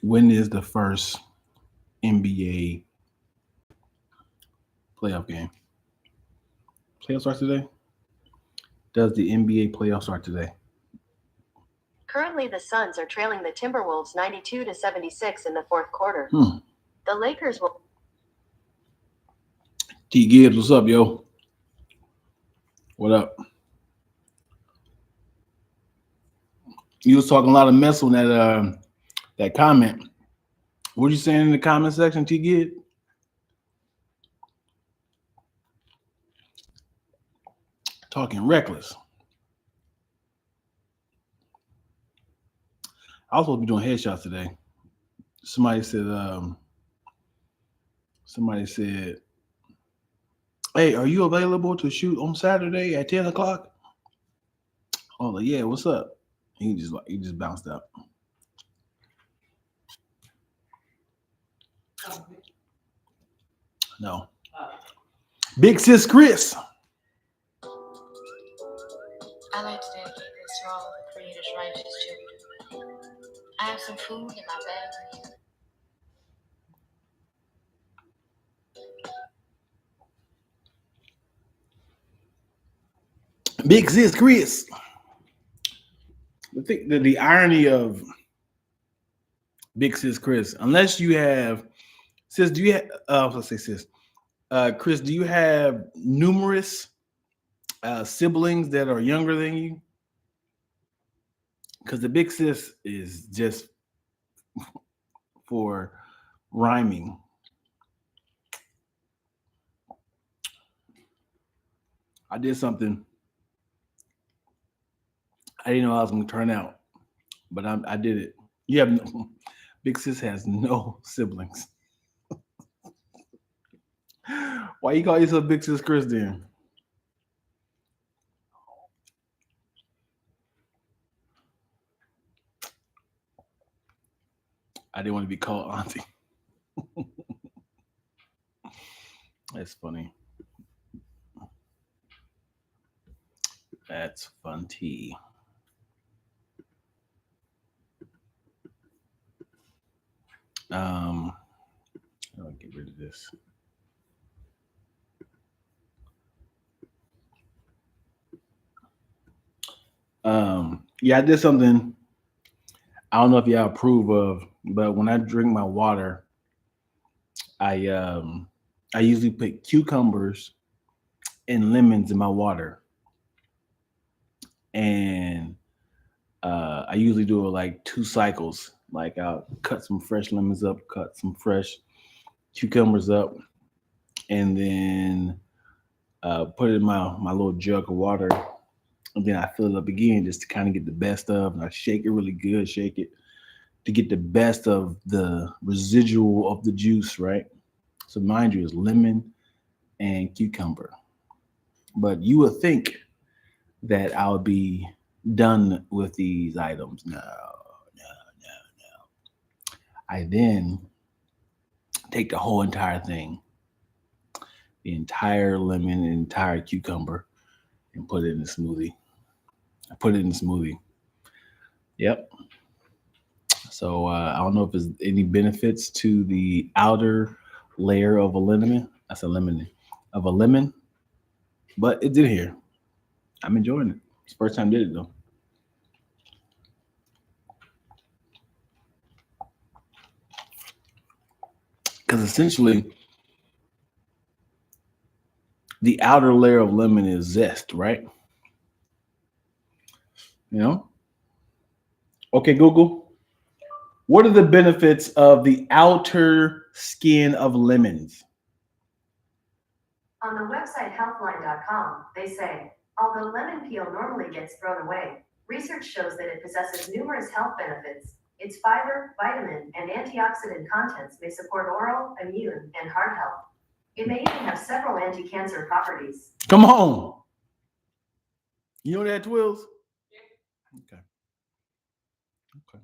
When is the first NBA playoff game? Playoff starts today? Does the NBA playoff start today? Currently, the Suns are trailing the Timberwolves 92-76 in the fourth quarter. The Lakers will. T Gibbs, what's up, yo? What up? You was talking a lot of mess on that comment. What you saying in the comment section, T Gibbs? Talking reckless. I was supposed to be doing headshots today. Somebody said, hey, are you available to shoot on Saturday at 10 o'clock? I was like, yeah, what's up? He just bounced out. No. Big sis Chris. I like to dedicate this to all the creators' righteous children. I have some food in my bag. Big sis Chris. The irony of Big sis Chris, unless you have sis, do you have let's say sis, Chris, do you have numerous siblings that are younger than you? Because the big sis is just for rhyming. I did something I didn't know how I was going to turn out, but I did it. You have big sis has no siblings. Why you call yourself Big Sis Chris then? I didn't want to be called auntie. That's funny. That's fun tea. I'll get rid of this. Yeah, I did something I don't know if y'all approve of, but when I drink my water, I usually put cucumbers and lemons in my water, and I usually do it like 2 cycles. Like I'll cut some fresh lemons up, cut some fresh cucumbers up, and then put it in my little jug of water. And then I fill it up again just to kind of get the best of, and I shake it really good, shake it to get the best of the residual of the juice, right? So mind you, it's lemon and cucumber. But you would think that I would be done with these items. No. I then take the whole entire thing, the entire lemon and entire cucumber, and put it in the smoothie. I put it in the smoothie. Yep. So I don't know if there's any benefits to the outer layer of a lemon. That's a lemon of a lemon, but it's in here. I'm enjoying it. It's the first time I did it though. Because essentially, the outer layer of lemon is zest, right? You know? Okay, Google. What are the benefits of the outer skin of lemons? On the website healthline.com, they say Although lemon peel normally gets thrown away, research shows that it possesses numerous health benefits. Its fiber, vitamin, and antioxidant contents may support oral, immune, and heart health. It may even have several anti-cancer properties. Come on. You know that, Twills? Okay. Okay.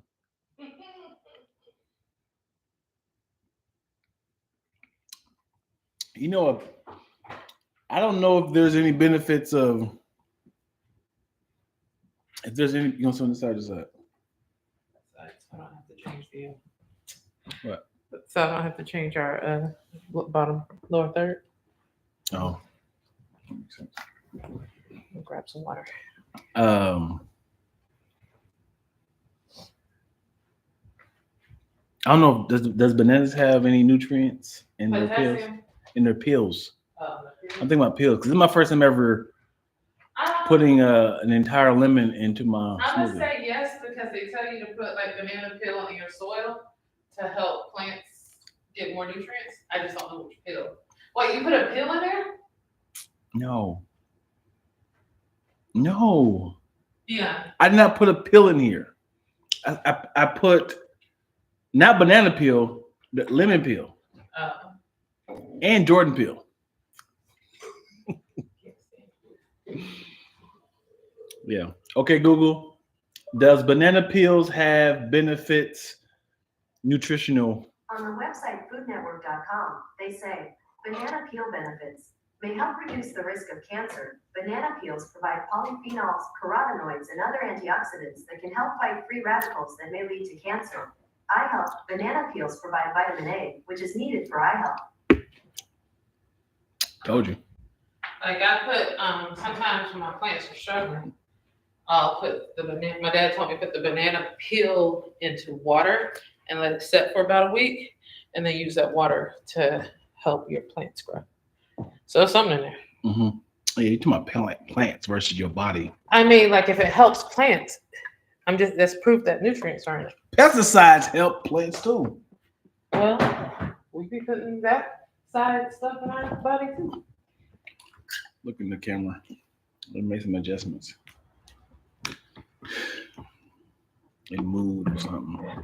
You know, I don't know if there's any benefits of, if there's any, you know, something side to side. So I don't have to change the. What? So I don't have to change our bottom lower third. Oh. Makes sense. I'll grab some water. I don't know. Does bananas have any nutrients in their pills? Potassium. In their pills. Oh, I'm thinking about pills because this is my first time ever putting an entire lemon into my I'm smoothie. gonna say yes because they tell you to put like banana peel in your soil to help plants get more nutrients. I just don't know which pill. Wait, you put a pill in there? No. No. Yeah. I did not put a pill in here. I put not banana peel, but lemon peel and Jordan peel. Yeah. Okay, Google. Does banana peels have benefits, nutritional? On the website foodnetwork.com, they say banana peel benefits may help reduce the risk of cancer. Banana peels provide polyphenols, carotenoids, and other antioxidants that can help fight free radicals that may lead to cancer. Eye health. Banana peels provide vitamin A, which is needed for eye health. Told you. Like I put sometimes when my plants are struggling, I'll put the banana. My dad told me to put the banana peel into water and let it set for about a week, and then use that water to help your plants grow. So there's something in there. Mm-hmm. Yeah, you're talking about plants versus your body. I mean, like if it helps plants, that's proof that nutrients are in it. Pesticides help plants too. Well, we be putting that side stuff in our body too. Look in the camera. Let me make some adjustments. In mood or something.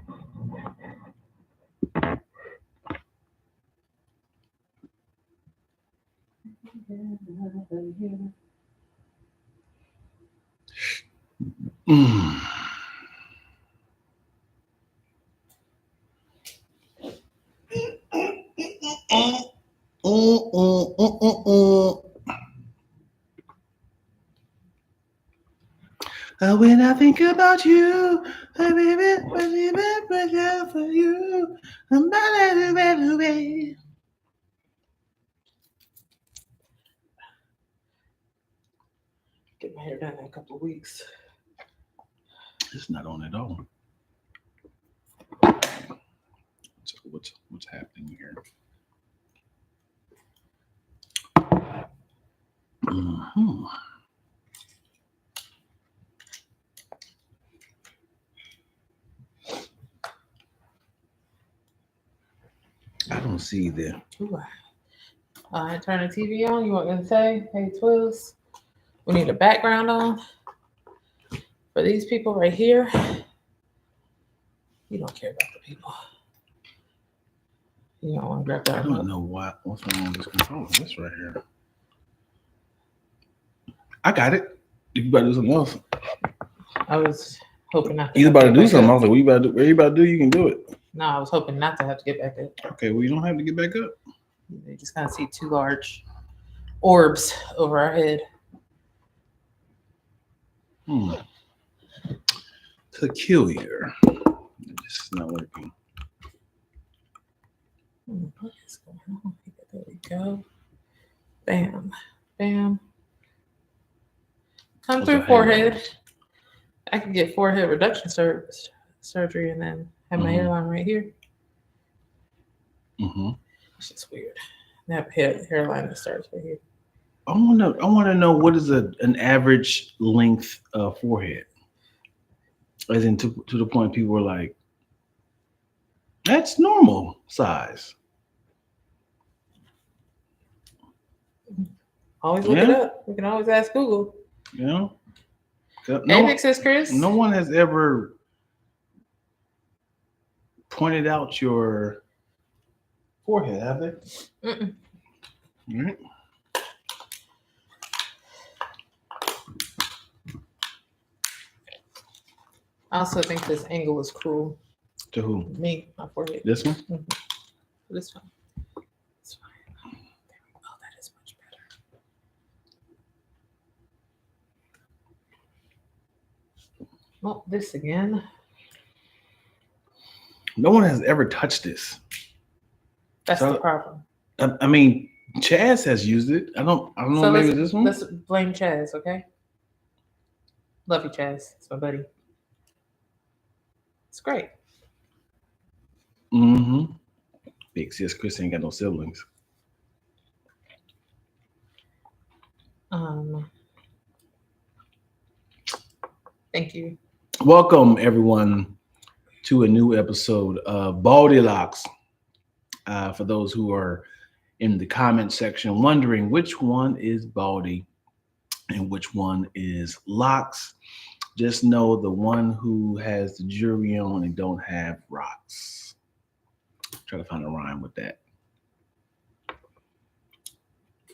Mm. When I think about you, baby, for you, I'm better way. Get my hair done in a couple of weeks. It's not on at all. So what's happening here? Mm-hmm. I don't see the. I turn the TV on. You want me to say, hey, Twills, we need a background on for these people right here. You don't care about the people. You don't want to grab that. I don't know what's wrong with this controller. This right here. I got it. You better do something else. I was hoping not to. You about to do something. I was like, what you about to do? What you about to do? You can do it. No, I was hoping not to have to get back up. Okay, well, you don't have to get back up. You just kind of see two large orbs over our head. Peculiar. This is not working. What is going on? There we go. Bam. Bam. Come through forehead. I can get forehead reduction surgery and then have my hairline right here. Mm-hmm. It's just weird. That hairline that starts right here. I want to know what is an average length of forehead, as in to the point people are like, that's normal size. Always look it up. We can always ask Google. You know? Hey, No, Big Sis Chris. no one has ever pointed out your forehead, have they? Mm-mm. All right. I also think this angle is cruel. To who? Me, my forehead. This one? This one. It's fine. Oh, that is much better. Well, this again. No one has ever touched this. That's So- the problem. I mean, Chaz has used it. I don't know. So Maybe this one. let's blame Chaz, okay? Love you, Chaz. It's my buddy. It's great. Mm-hmm. Big sis Chris ain't got no siblings. Thank you. Welcome everyone to a new episode of Baldie Locs. For those who are in the comment section wondering which one is Baldie and which one is Locs, just know the one who has the jewelry on and don't have rocks. Try to find a rhyme with that.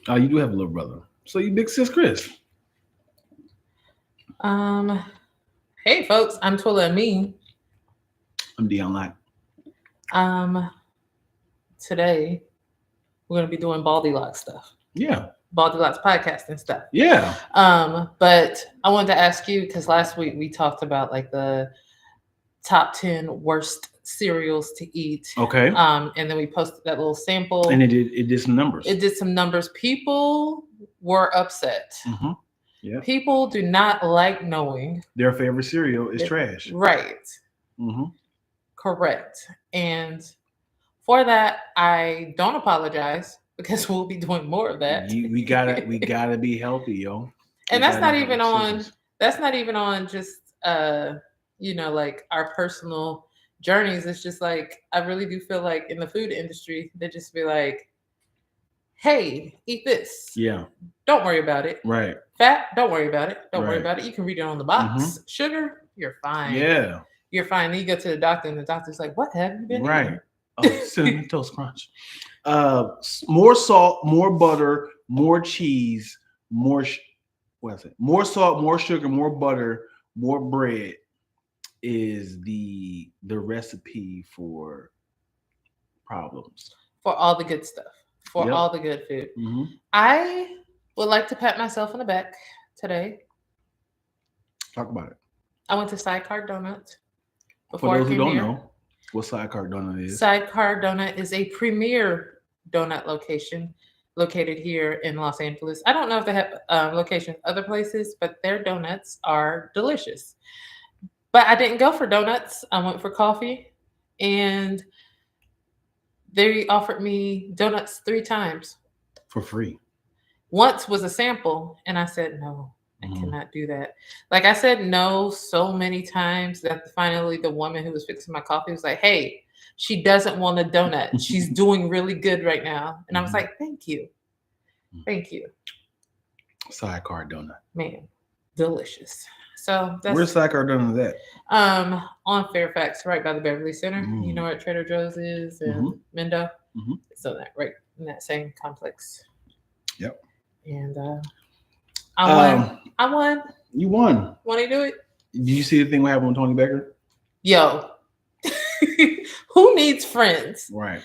Oh, you do have a little brother. So you big sis Chris. Hey folks, I'm Twilla and Me. I'm Dion Lock. Today we're gonna be doing Baldie Loc stuff. Yeah. Baldie Locs podcast and stuff. Yeah. But I wanted to ask you because last week we talked about like the top 10 worst cereals to eat. Okay. And then we posted that little sample. And it did some numbers. It did some numbers. People were upset. Mm-hmm. Yeah. People do not like knowing Their favorite cereal is trash. Right. Mm-hmm. Correct. And for that, I don't apologize because we'll be doing more of that. We gotta be healthy, yo. And We that's not gotta even make on decisions. that's not even on just like our personal journeys. It's just like I really do feel like in the food industry, they just be like, hey, eat this. Yeah. Don't worry about it. Right. Fat, don't worry about it. Don't worry Right. about it. You can read it on the box. Sugar, you're fine. Yeah. You're fine. Then you go to the doctor and the doctor's like, what have you been Right. eating? Oh, cinnamon toast crunch. More salt, more butter, more cheese, more more salt, more sugar, more butter, more bread is the recipe for problems. For all the good stuff. For Yep. all the good food. Mm-hmm. I would like to pat myself on the back today. Talk about it. I went to Sidecar Donuts. For those who don't know what Sidecar Donut is. Sidecar Donut is a premier donut location located here in Los Angeles. I don't know if they have locations other places, but their donuts are delicious. But I didn't go for donuts. I went for coffee, and they offered me donuts 3 times. For free. Once was a sample, and I said no. I cannot do that. Like I said no so many times that finally the woman who was fixing my coffee was like, hey, she doesn't want a donut. She's doing really good right now. And I was like, thank you. Thank you. Sidecar Donut. Man, delicious. So that's Where's Sidecar Donut at? on Fairfax, right by the Beverly Center. You know where Trader Joe's is and Mendo. So that right in that same complex. Yep. And I won. I won. You won. Want to do it? Did you see the thing what happened with Tony Baker? Yo, who needs friends? Right.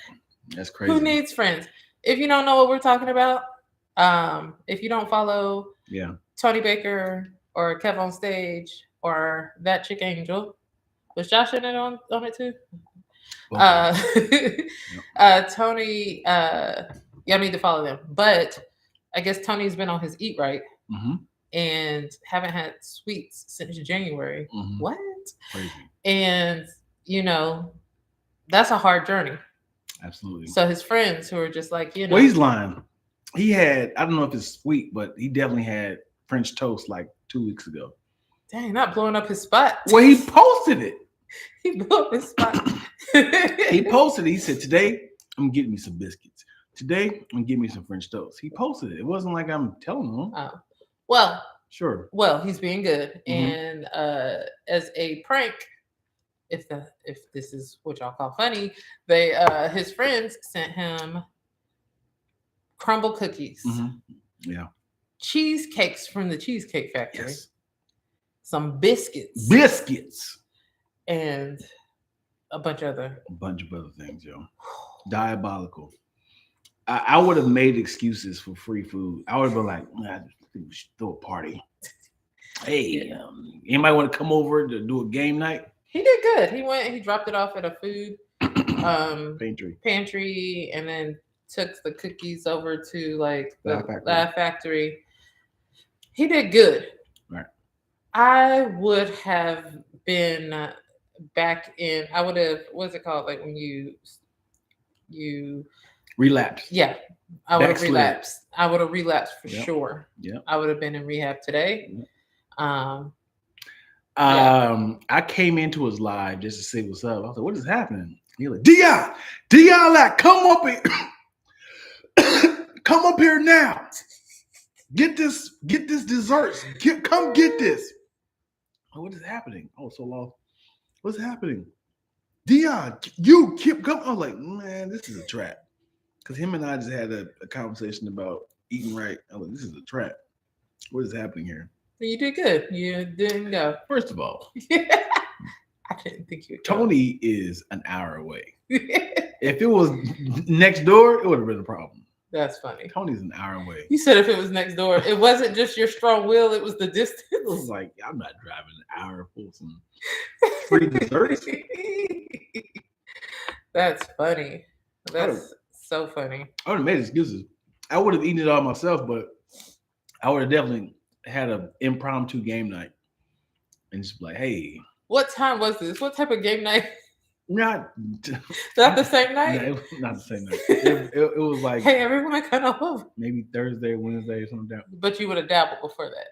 That's crazy. Who needs friends? If you don't know what we're talking about, if you don't follow Tony Baker or Kev on Stage or that chick Angel, was Josh in it on it too? Tony, y'all need to follow them. But I guess Tony's been on his Eat Right and haven't had sweets since January. What? Crazy. And that's a hard journey. Absolutely. So his friends who are just like, well, he's lying. He had, I don't know if it's sweet, but he definitely had French toast like 2 weeks ago. Dang, not blowing up his spot. Well, he posted it. He blew up his spot. He posted it. He said, today, I'm getting me some biscuits. Today, I'm getting me some French toast. He posted it. It wasn't like I'm telling him. Oh. Well, Sure. Well, he's being good, Mhm. and as a prank, if this is what y'all call funny, they his friends sent him crumble cookies, Mhm. Yeah. cheesecakes from the Cheesecake Factory, Yes. some biscuits, Biscuits. and a bunch of other. A bunch of other things, yo. Diabolical. I would have made excuses for free food. I would have been like, "Man, I think we should throw a party. Hey, anybody want to come over to do a game night? He did good. He dropped it off at a food Pantry. and then took the cookies over to like the Laugh Factory. Laugh Factory. He did good. Right. I would have been back in. I would have. What's it called? Like when you Relapse. Yeah, I would have Backslid. relapsed. I would have relapsed for Yep. sure. Yep. I would have been in rehab today. Yep. Yeah. I came into his live just to see what's up. I was like, what is happening? He like, Dion, like, come up here. Come up here now. Get this desserts. Come get this. Oh, what is happening? Oh, so lost. What's happening? Dion, you keep coming. I was like, man, this is a trap. Because him and I just had a conversation about eating right. I was like, this is a trap. What is happening here? You did good. You didn't go. First of all, I didn't think you would go. Tony is an hour away. If it was next door, it would have been a problem. That's funny. Tony's an hour away. You said if it was next door, it wasn't just your strong will, it was the distance. It was like, I'm not driving an hour for some free desserts. That's funny. That's so funny. I would have made excuses. I would have eaten it all myself, but I would have definitely had an impromptu game night and just be like, hey. What time was this? What type of game night? Not the same night? No, it was not the same night. It was like, hey, everyone kind of over. Maybe Thursday, Wednesday, or something. But you would have dabbled before that.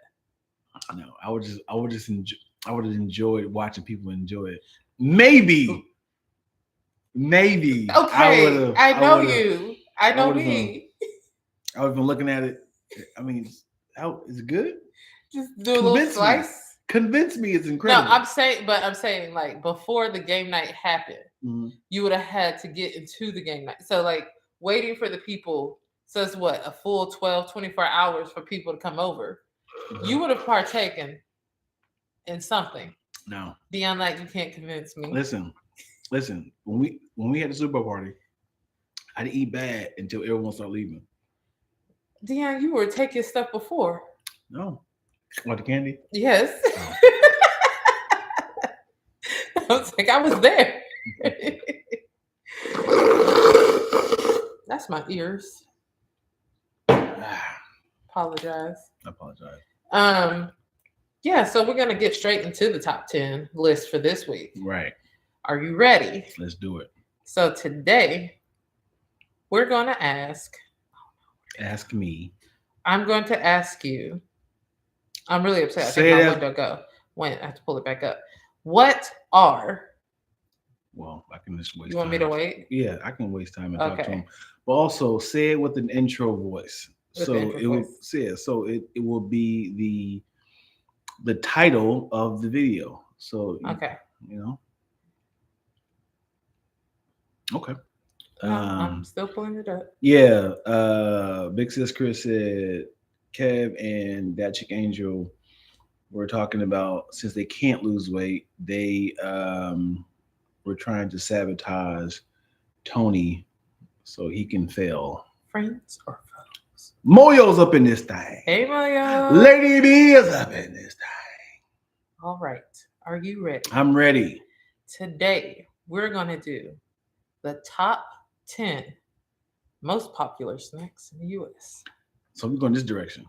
No, I would have enjoyed watching people enjoy it. Maybe. Okay, I know you. I know me. I would have been looking at it. I mean, how is it good? Just do a little slice. Convince me it's incredible. No, I'm saying like before the game night happened, you would have had to get into the game night. So like waiting for the people says what, a full 12, 24 hours for people to come over. You would have partaken in something. No. Beyond that, you can't convince me. Listen. When we had the Super Bowl party, I didn't eat bad until everyone started leaving. Dion, you were taking stuff before. No. What, the candy? Yes. I was like, I was there. That's my ears. Apologize. Yeah, so we're gonna get straight into the top 10 list for this week. Right. Are you ready? Let's do it. So today we're gonna ask. Ask me. I'm going to ask you. I'm really upset. I think my window go. Wait, I have to pull it back up. What are? Well, I can just waste. You want me to wait? Yeah, I can waste time and talk to him. But also say it with an intro voice. So it will say it. So it will be the title of the video. So okay, you know. Okay. I'm still pulling it up. Yeah. Big Sis Chris said Kev and that chick Angel were talking about, since they can't lose weight, they were trying to sabotage Tony so he can fail. Friends or foes? Moyo's up in this thing. Hey Moyo. Lady B is up in this thing. All right. Are you ready? I'm ready. Today we're gonna do the top 10 most popular snacks in the U.S. So we're going this direction.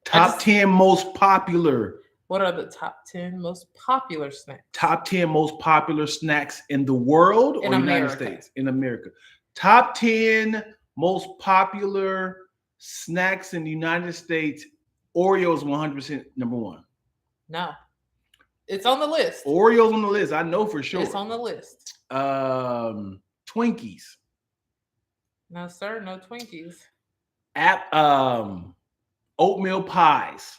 Top 10 most popular. What are the top 10 most popular snacks? Top 10 most popular snacks in the world or United States? In America. Top 10 most popular snacks in the United States. Oreos 100% number one. No. It's on the list. Oreos on the list. I know for sure. It's on the list. Twinkies. No, sir. No Twinkies. Oatmeal pies.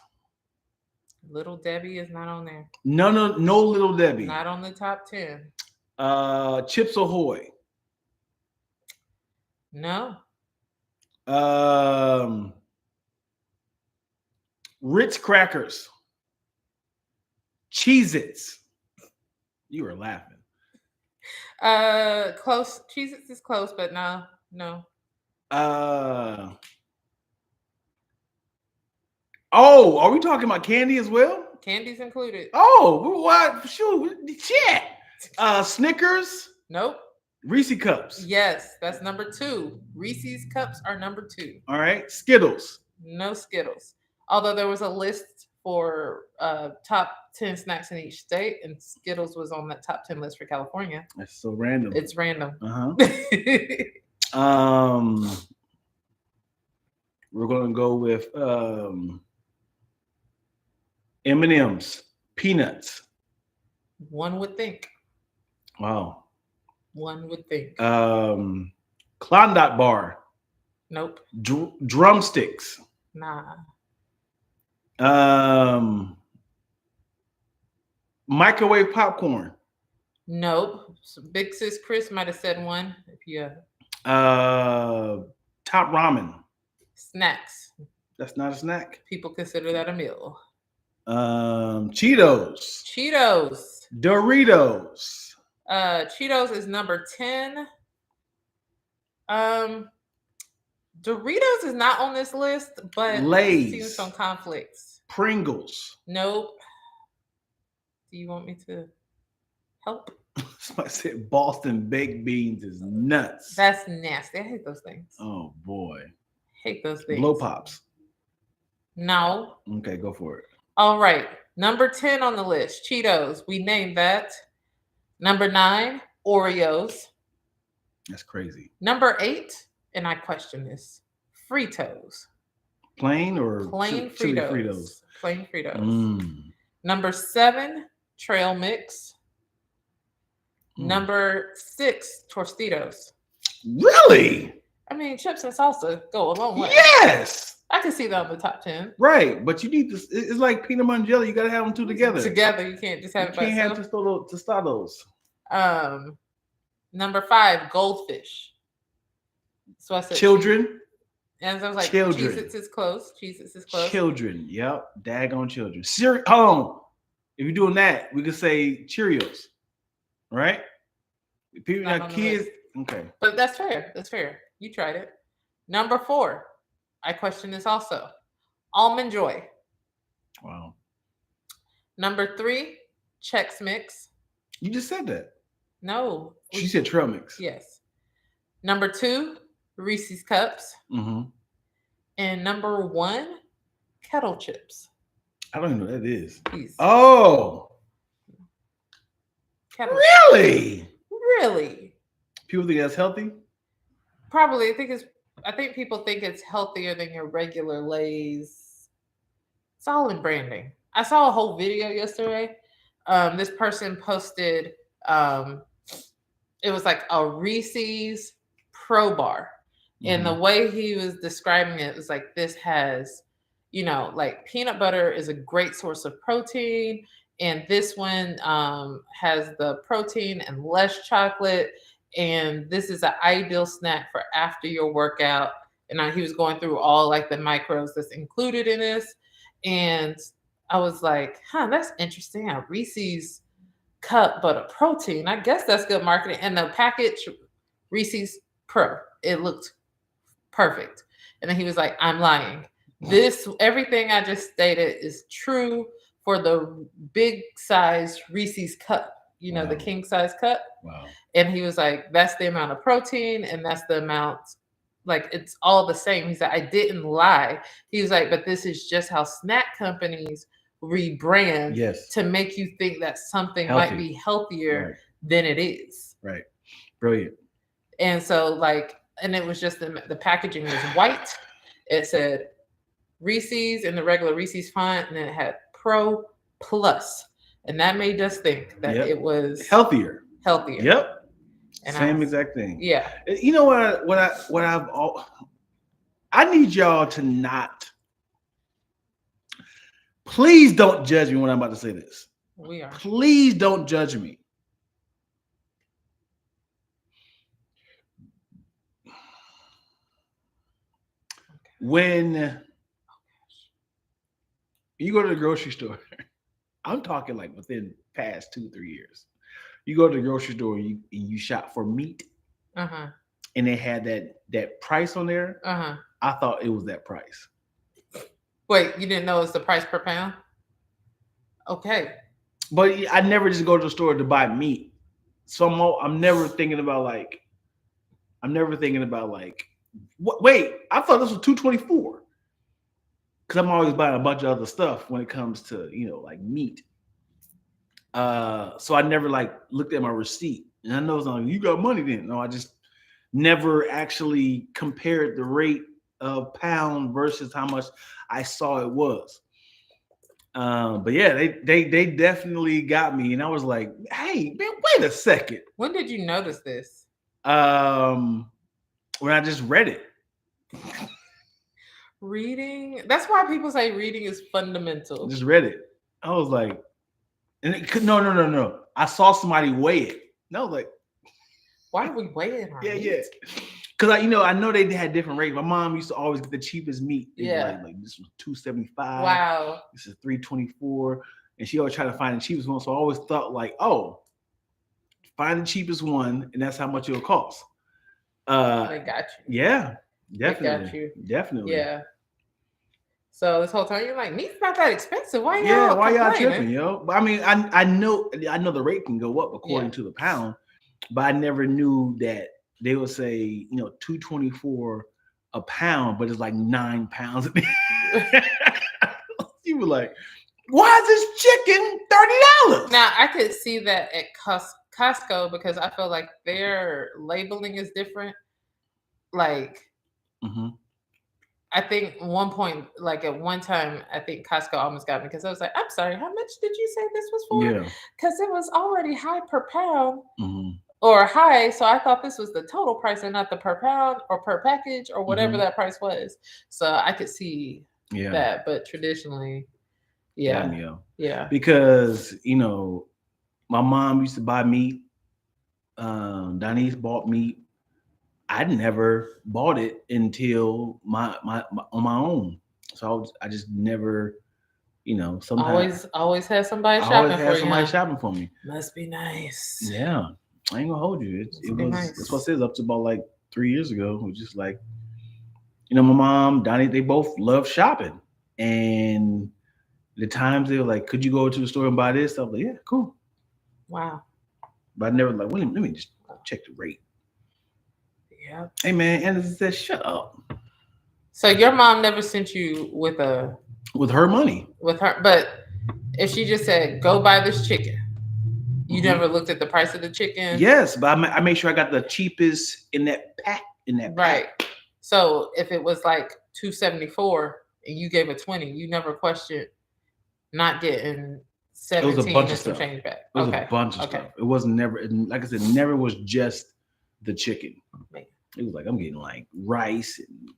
Little Debbie is not on there. No, Little Debbie. Not on the top 10. Chips Ahoy. No. Ritz crackers. Cheez-Its. You were laughing. Close. Cheez-Its is close, but no. Oh, are we talking about candy as well? Candy's included. Oh, what? Shoot, shit. Snickers. Nope. Reese Cups. Yes, that's number 2. Reese's Cups are number 2. All right. Skittles. No Skittles. Although there was a list for top 10 snacks in each state, and Skittles was on that top 10 list for California. That's so random. It's random. We're gonna go with M&M's, peanuts. One would think. Wow. One would think. Klondike bar. Nope. Drumsticks. Nah. Microwave popcorn. Nope. So Big Sis Chris might have said one. If you Top ramen. Snacks. That's not a snack. People consider that a meal. Cheetos. Doritos. Cheetos is number 10. Doritos is not on this list, but Lay's. I've seen some conflicts. Pringles. Nope. Do you want me to help? Somebody said Boston baked beans is nuts. That's nasty. I hate those things. Oh boy. Hate those things. Blow pops. No. Okay, go for it. All right. Number 10 on the list, Cheetos. We named that. Number 9, Oreos. That's crazy. Number 8, and I question this, Fritos. Plain or Plain chili Fritos. Fritos? Plain Fritos. Number 7, Trail Mix. Number 6, Tostitos. Really? I mean, chips and salsa go a long way. Yes. I can see that on the top 10. Right, but you need this. It's like peanut butter and jelly. You gotta have them two together. Together, you can't just have it by You can't itself. have tostados. Number 5, Goldfish. So I said Children. And I was like, Children. Cheez-Its is close. Cheez-Its is close. Children. Yep. Daggone children. Hold on. If you're doing that, we could say Cheerios. Right? People Not got on the kids. list. Okay. But that's fair. That's fair. You tried it. Number 4, I question this also. Almond Joy. Wow. Number 3, Chex Mix. You just said that. No. She said trail mix. Yes. Number 2, Reese's Cups. Mm-hmm. And number 1, Kettle Chips. I don't even know what that is. Please. Oh. Kettle Really? Really? People think that's healthy? Probably. I think people think it's healthier than your regular Lay's. It's all in branding. I saw a whole video yesterday. This person posted, it was like a Reese's Pro Bar. And the way he was describing it was like, this has, like peanut butter is a great source of protein. And this one has the protein and less chocolate. And this is an ideal snack for after your workout. And he was going through all like the macros that's included in this. And I was like, that's interesting. A Reese's cup, but a protein. I guess that's good marketing. And the package, Reese's Pro, it looked perfect. And then he was like, I'm lying. Everything I just stated is true for the big size Reese's cup, Wow. the king size cup. Wow. And he was like, that's the amount of protein and that's the amount, like it's all the same. He said, I didn't lie. He was like, but this is just how snack companies rebrand to make you think that something might be healthier than it is. Right. Brilliant. And so and it was just the packaging was white. It said Reese's in the regular Reese's font, and then it had Pro Plus. And that made us think that it was healthier. Yep. And same exact thing. Yeah. You know I need y'all to not Please don't judge me when I'm about to say this. We are. Please don't judge me. When you go to the grocery store, I'm talking like within past 2-3 years. You go to the grocery store and you shop for meat, Uh-huh. and they had that price on there. Uh-huh. I thought it was that price. Wait, you didn't know it's the price per pound? Okay. But I never just go to the store to buy meat. So I'm never thinking about like, what, wait, I thought this was $2.24. Because I'm always buying a bunch of other stuff when it comes to, like meat. So I never like looked at my receipt. And I know it's like, you got money then. No, I just never actually compared the rate of pound versus how much I saw it was. But yeah, they definitely got me. And I was like, hey, man, wait a second. When did you notice this? When I just read it. Reading? That's why people say reading is fundamental. Just read it. I was like, and it could, no. I saw somebody weigh it. No, like, why are we weighing our meat? Yeah. Because I know they had different rates. My mom used to always get the cheapest meat. Like this was $2.75. Wow. This is $3.24, and she always tried to find the cheapest one. So I always thought like, oh, find the cheapest one, and that's how much it'll cost. They got you. Yeah, definitely. Got you. Definitely. Yeah. So this whole time you're like, meat's not that expensive. Why y'all tripping, yo? But I mean, I know the rate can go up according to the pound, but I never knew that they would say, $2.24 a pound, but it's like 9 pounds. You were like, why is this chicken $30? Now I could see that at Costco because I feel like their labeling is different. Like, I think at one time, I think Costco almost got me because I was like, I'm sorry, how much did you say this was for? Yeah. Because it was already high per pound or high. So I thought this was the total price and not the per pound or per package or whatever that price was. So I could see that. But traditionally, yeah. Because, my mom used to buy meat. Denise bought meat. I never bought it until my on my own. So I just never, sometimes always had somebody shopping for you. Must be nice. Yeah, I ain't gonna hold you. It was nice. That's what I said up to about like 3 years ago. It was just like, my mom, Donnie, they both love shopping, and the times they were like, "Could you go to the store and buy this?" I was like, "Yeah, cool." Wow. But I never like, let me just check the rate. Yeah. Hey man, Anderson said, "Shut up." So your mom never sent you with her money. With her, but if she just said, "Go buy this chicken," you never looked at the price of the chicken. Yes, but I made sure I got the cheapest in that pack. Right. So if it was like $2.74 and you gave it $20, you never questioned not getting 17 it was a bunch and of some stuff. change back. It was a bunch of stuff. It wasn't never, like I said, never was just the chicken. Man. It was like I'm getting like rice and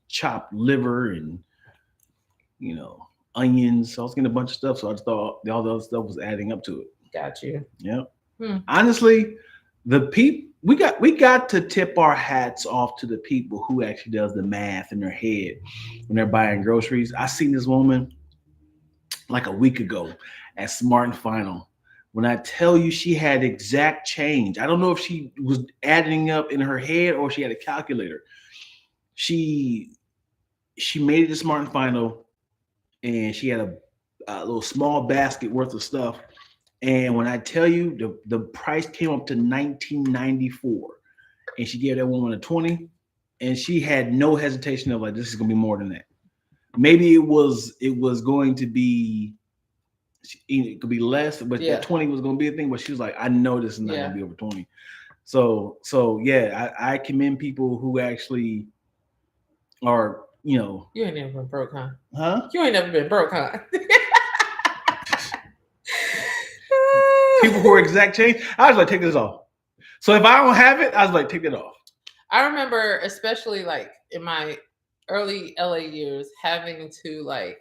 chopped liver and onions. So I was getting a bunch of stuff. So I just thought all the other stuff was adding up to it. Got you. Yeah. Honestly, we got to tip our hats off to the people who actually does the math in their head when they're buying groceries. I seen this woman like a week ago at Smart and Final. When I tell you she had exact change, I don't know if she was adding up in her head or she had a calculator. She made it to Smart and Final, and she had a little small basket worth of stuff. And when I tell you the price came up to $19.94, and she gave that woman a 20, and she had no hesitation of like, this is gonna be more than that. Maybe it was going to be, it could be less, but that 20 was going to be a thing. But she was like, I know this is not going to be over 20. So yeah, I commend people who actually are, You ain't never been broke, huh? Huh? You ain't never been broke, huh? People who are exact change. I was like, take this off. So if I don't have it, I was like, take it off. I remember, especially like in my early LA years, having to like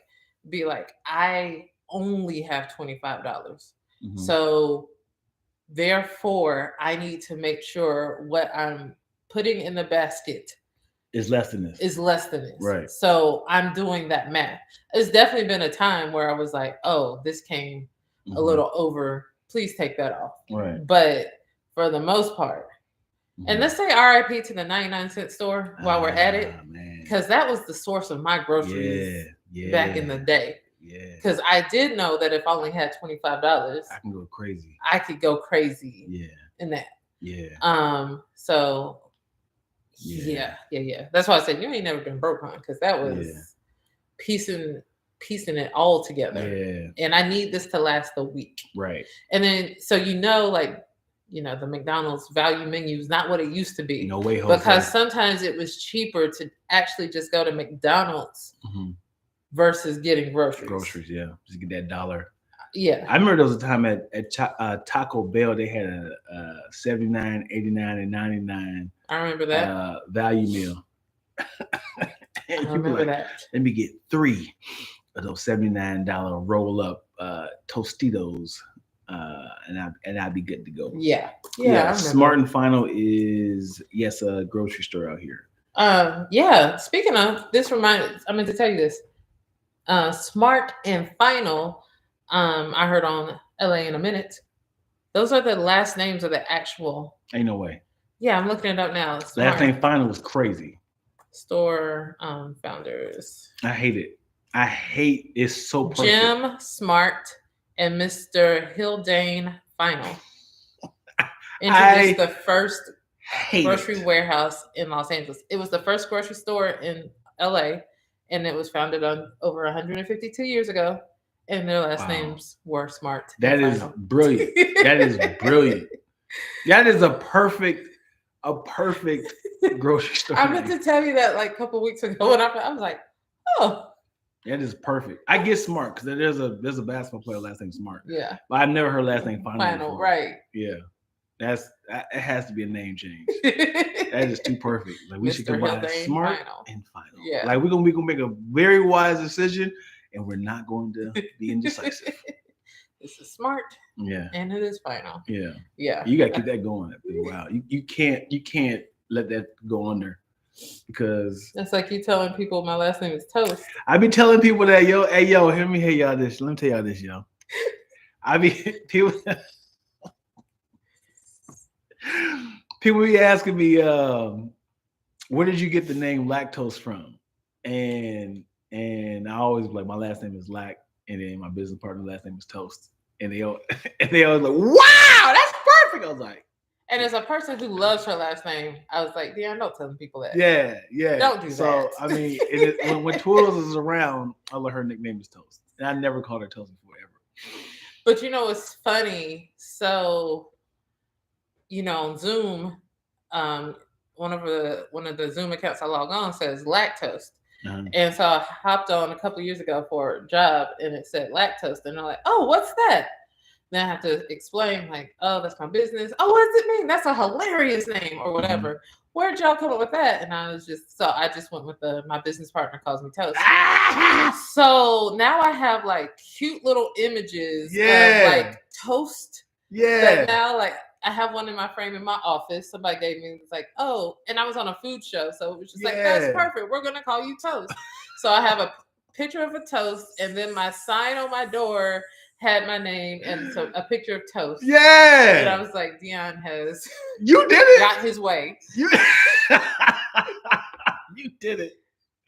be like, I only have $25. Mhm. So therefore, I need to make sure what I'm putting in the basket It's less than this. is less than this. Right. So I'm doing that math. It's definitely been a time where I was like, oh, this came a Mhm. little over. Please take that off. Right. But for the most part, and Mhm. let's say RIP to the 99-cent store while we're at it, man. because that was the source of my groceries back in the day. Yeah. Because I did know that if I only had $25, I can go crazy. I could go crazy Yeah. in that. Yeah. So Yeah. yeah. That's why I said you ain't never been broke, huh? Because that was piecing it all together. Yeah. And I need this to last a week. Right. And then so like, the McDonald's value menu is not what it used to be. No way, Jose. Because sometimes it was cheaper to actually just go to McDonald's Mhm. versus getting groceries. Groceries, yeah. Just get that dollar. Yeah. I remember there was a time at Taco Bell, they had a 79, 89, and 99 I remember that. value meal. I remember that. Let me get 3 of those $79 roll up Tostitos, and I'd be good to go. Yeah. Smart and Final is a grocery store out here. Yeah. Speaking of, I meant to tell you this. Smart and Final, I heard on LA in a Minute. Those are the last names of the actual. Ain't no way. Yeah, I'm looking it up now. Last name Final was crazy. Store founders. I hate it. It's so perfect. Jim Smart and Mr. Hildane Final introduced the first grocery warehouse in Los Angeles. It was the first grocery store in LA, and it was founded on over 152 years ago. And their last names were Smart. That is brilliant. That is brilliant. That is a perfect grocery store. I meant to tell you that like a couple weeks ago, and I was like, oh. That is perfect. I get Smart because there's a basketball player last name Smart. Yeah. But I've never heard last name Final. Right. Yeah. It has to be a name change. That is too perfect. Like we should combine Smart and Final. Yeah. Like we're gonna make a very wise decision, and we're not going to be indecisive. This is Smart. Yeah. And it is Final. Yeah. Yeah. You gotta keep that going. Wow. You can't let that go under. Because that's like you telling people my last name is Toast. I be telling people that hey yo, let me tell y'all this, yo. I be people be asking me, where did you get the name Lacktoast from? And I always be like, my last name is Lack, and then my business partner's last name is Toast, and they always like, wow, that's perfect. I was like. And as a person who loves her last name, I was like, yeah, don't tell people that. Yeah. Don't do that. So, I mean, when Twiddles is around, I let her nickname is Toast. And I never called her Toast before, ever. But it's funny. So, on Zoom, one of the Zoom accounts I log on says Lacktoast. Uh-huh. And so I hopped on a couple years ago for a job, and it said Lacktoast. And they're like, oh, what's that? Then I have to explain, like, oh, that's my business. Oh, what does it mean? That's a hilarious name or whatever. Mm-hmm. Where'd y'all come up with that? And I just went with my business partner calls me Toast. So now I have like cute little images of like toast. Yeah. That now like I have one in my frame in my office. Somebody gave me, it's like, oh, and I was on a food show. So it was just like, that's perfect. We're going to call you Toast. So I have a picture of a toast, and then my sign on my door had my name and so a picture of Toast. Yeah. And I was like, Dion has you did it. Got his way. You did it.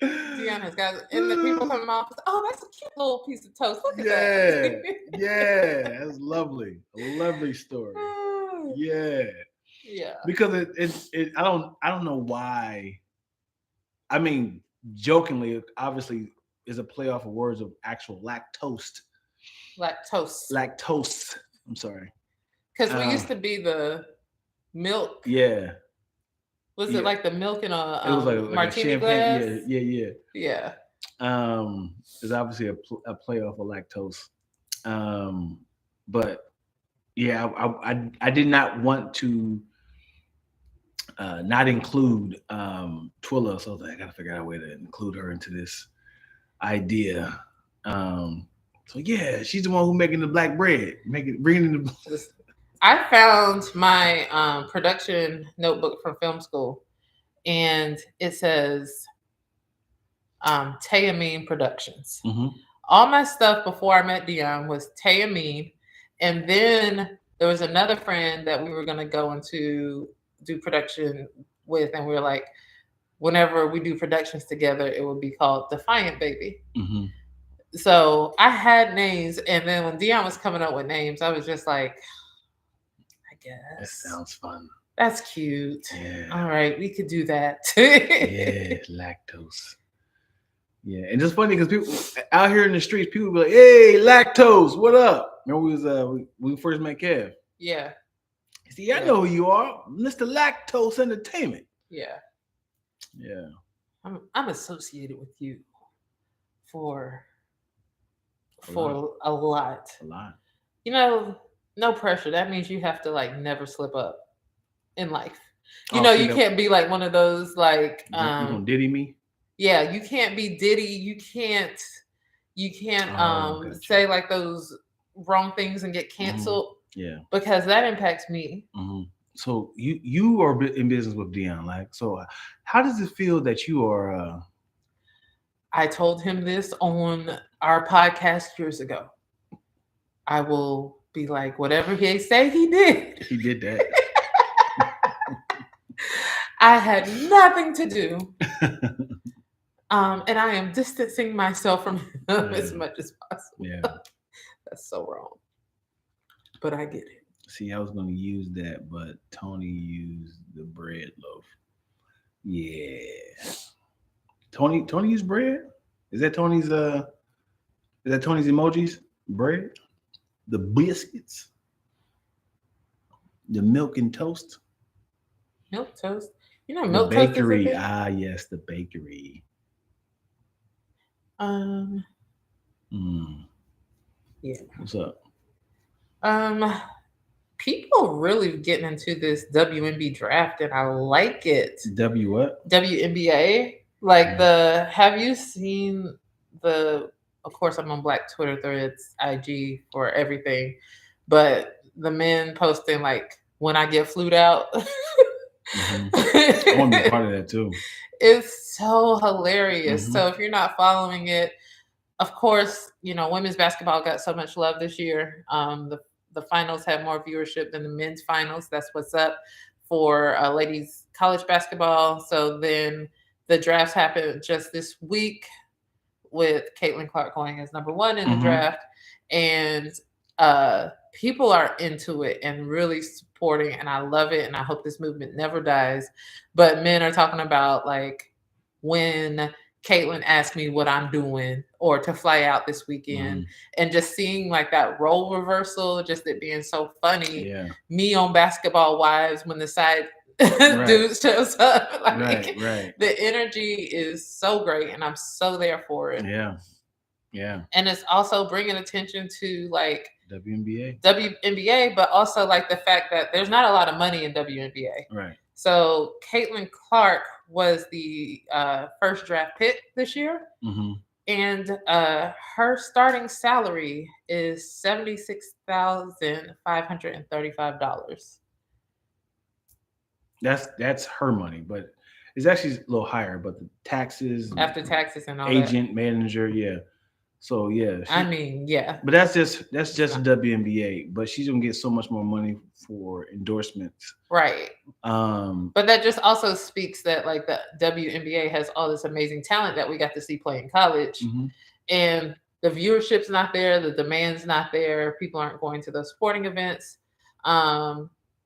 Dion has got it. And the people come in my office, oh, that's a cute little piece of toast. Look at that. Yeah. That's lovely. A lovely story. Yeah. Yeah. Because it I don't know why. I mean, jokingly, obviously, is a play off of words of actual lactose. Lactose. I'm sorry. Because we used to be the milk. Yeah. Was it like the milk in a it was like martini a glass? Yeah. It's obviously a play off of lactose. But yeah, I did not want to not include Twilla, so I was like, I gotta figure out a way to include her into this idea. So yeah, she's the one who making the black bread, bringing the. I found my production notebook from film school, and it says Tayamine Productions. Mhm. All my stuff before I met Dion was Tayamine, and then there was another friend that we were going to go into do production with, and we were like, whenever we do productions together, it would be called Defiant Baby. Mhm. So I had names, and then when Dion was coming up with names, I was just like, I That guess sounds fun. that's cute. Yeah. All right, we could do that. Yeah, lactose. Yeah, and it's funny because people out here in the streets, people be like, "Hey, lactose, what up?" Remember we first met Kev. Yeah, See, I Yeah. know who you are, Mr. Lacktoast Entertainment. yeah. Yeah, I'm associated with you for A a lot. a lot. You know, no pressure. That means you have to like never slip up in life. You Oh, know, see you that- can't be like one of those like You gonna diddy me? yeah, you can't be Diddy. You can't Gotcha. say like those wrong things and get canceled Yeah. because that impacts me. Mm-hmm. So you are in business with Dion, like, so how does it feel that you are? I told him this on our podcast years ago. I will be like, whatever he say, he did. He did that. I had nothing to do. And I am distancing myself from him as much as possible. Yeah. That's so wrong. But I get it. See, I was going to use that, but Tony used the bread loaf. Yeah. Tony used bread? Is that Tony's emojis? Bread? The biscuits? The milk and toast? Milk toast. You know, The milk toast is a bakery. thing? Ah, yes, the bakery. Yeah. What's up? People really getting into this WNBA draft, and I like it. W what? WNBA, like have you seen of course I'm on Black Twitter threads, IG for everything, but the men posting like when I get flued out. I want to be part of that too. It's so hilarious. Mhm. So if you're not following it, of course, you know, women's basketball got so much love this year. The finals had more viewership than the men's finals. That's what's up for ladies college basketball. So then the drafts happened just this week with Caitlin Clark going as number 1 in the draft. And people are into it and really supporting, and I love it. And I hope this movement never dies. But men are talking about like when Caitlin asked me what I'm doing or to fly out this weekend, and just seeing like that role reversal, just it being so funny. Yeah. Me on Basketball Wives when the side dude shows up. Like, right. The energy is so great, and I'm so there for it. Yeah. Yeah. And it's also bringing attention to like WNBA, but also like the fact that there's not a lot of money in WNBA. Right. So Caitlin Clark was the first draft pick this year. And her starting salary is $76,535. That's her money, but it's actually a little higher. But the taxes, After taxes and all agent, manager, yeah. So yeah, yeah. But that's just WNBA. But she's gonna get so much more money for endorsements, right? But that just also speaks that like the WNBA has all this amazing talent that we got to see play in college, and the viewership's not there, the demand's not there. People aren't going to those sporting events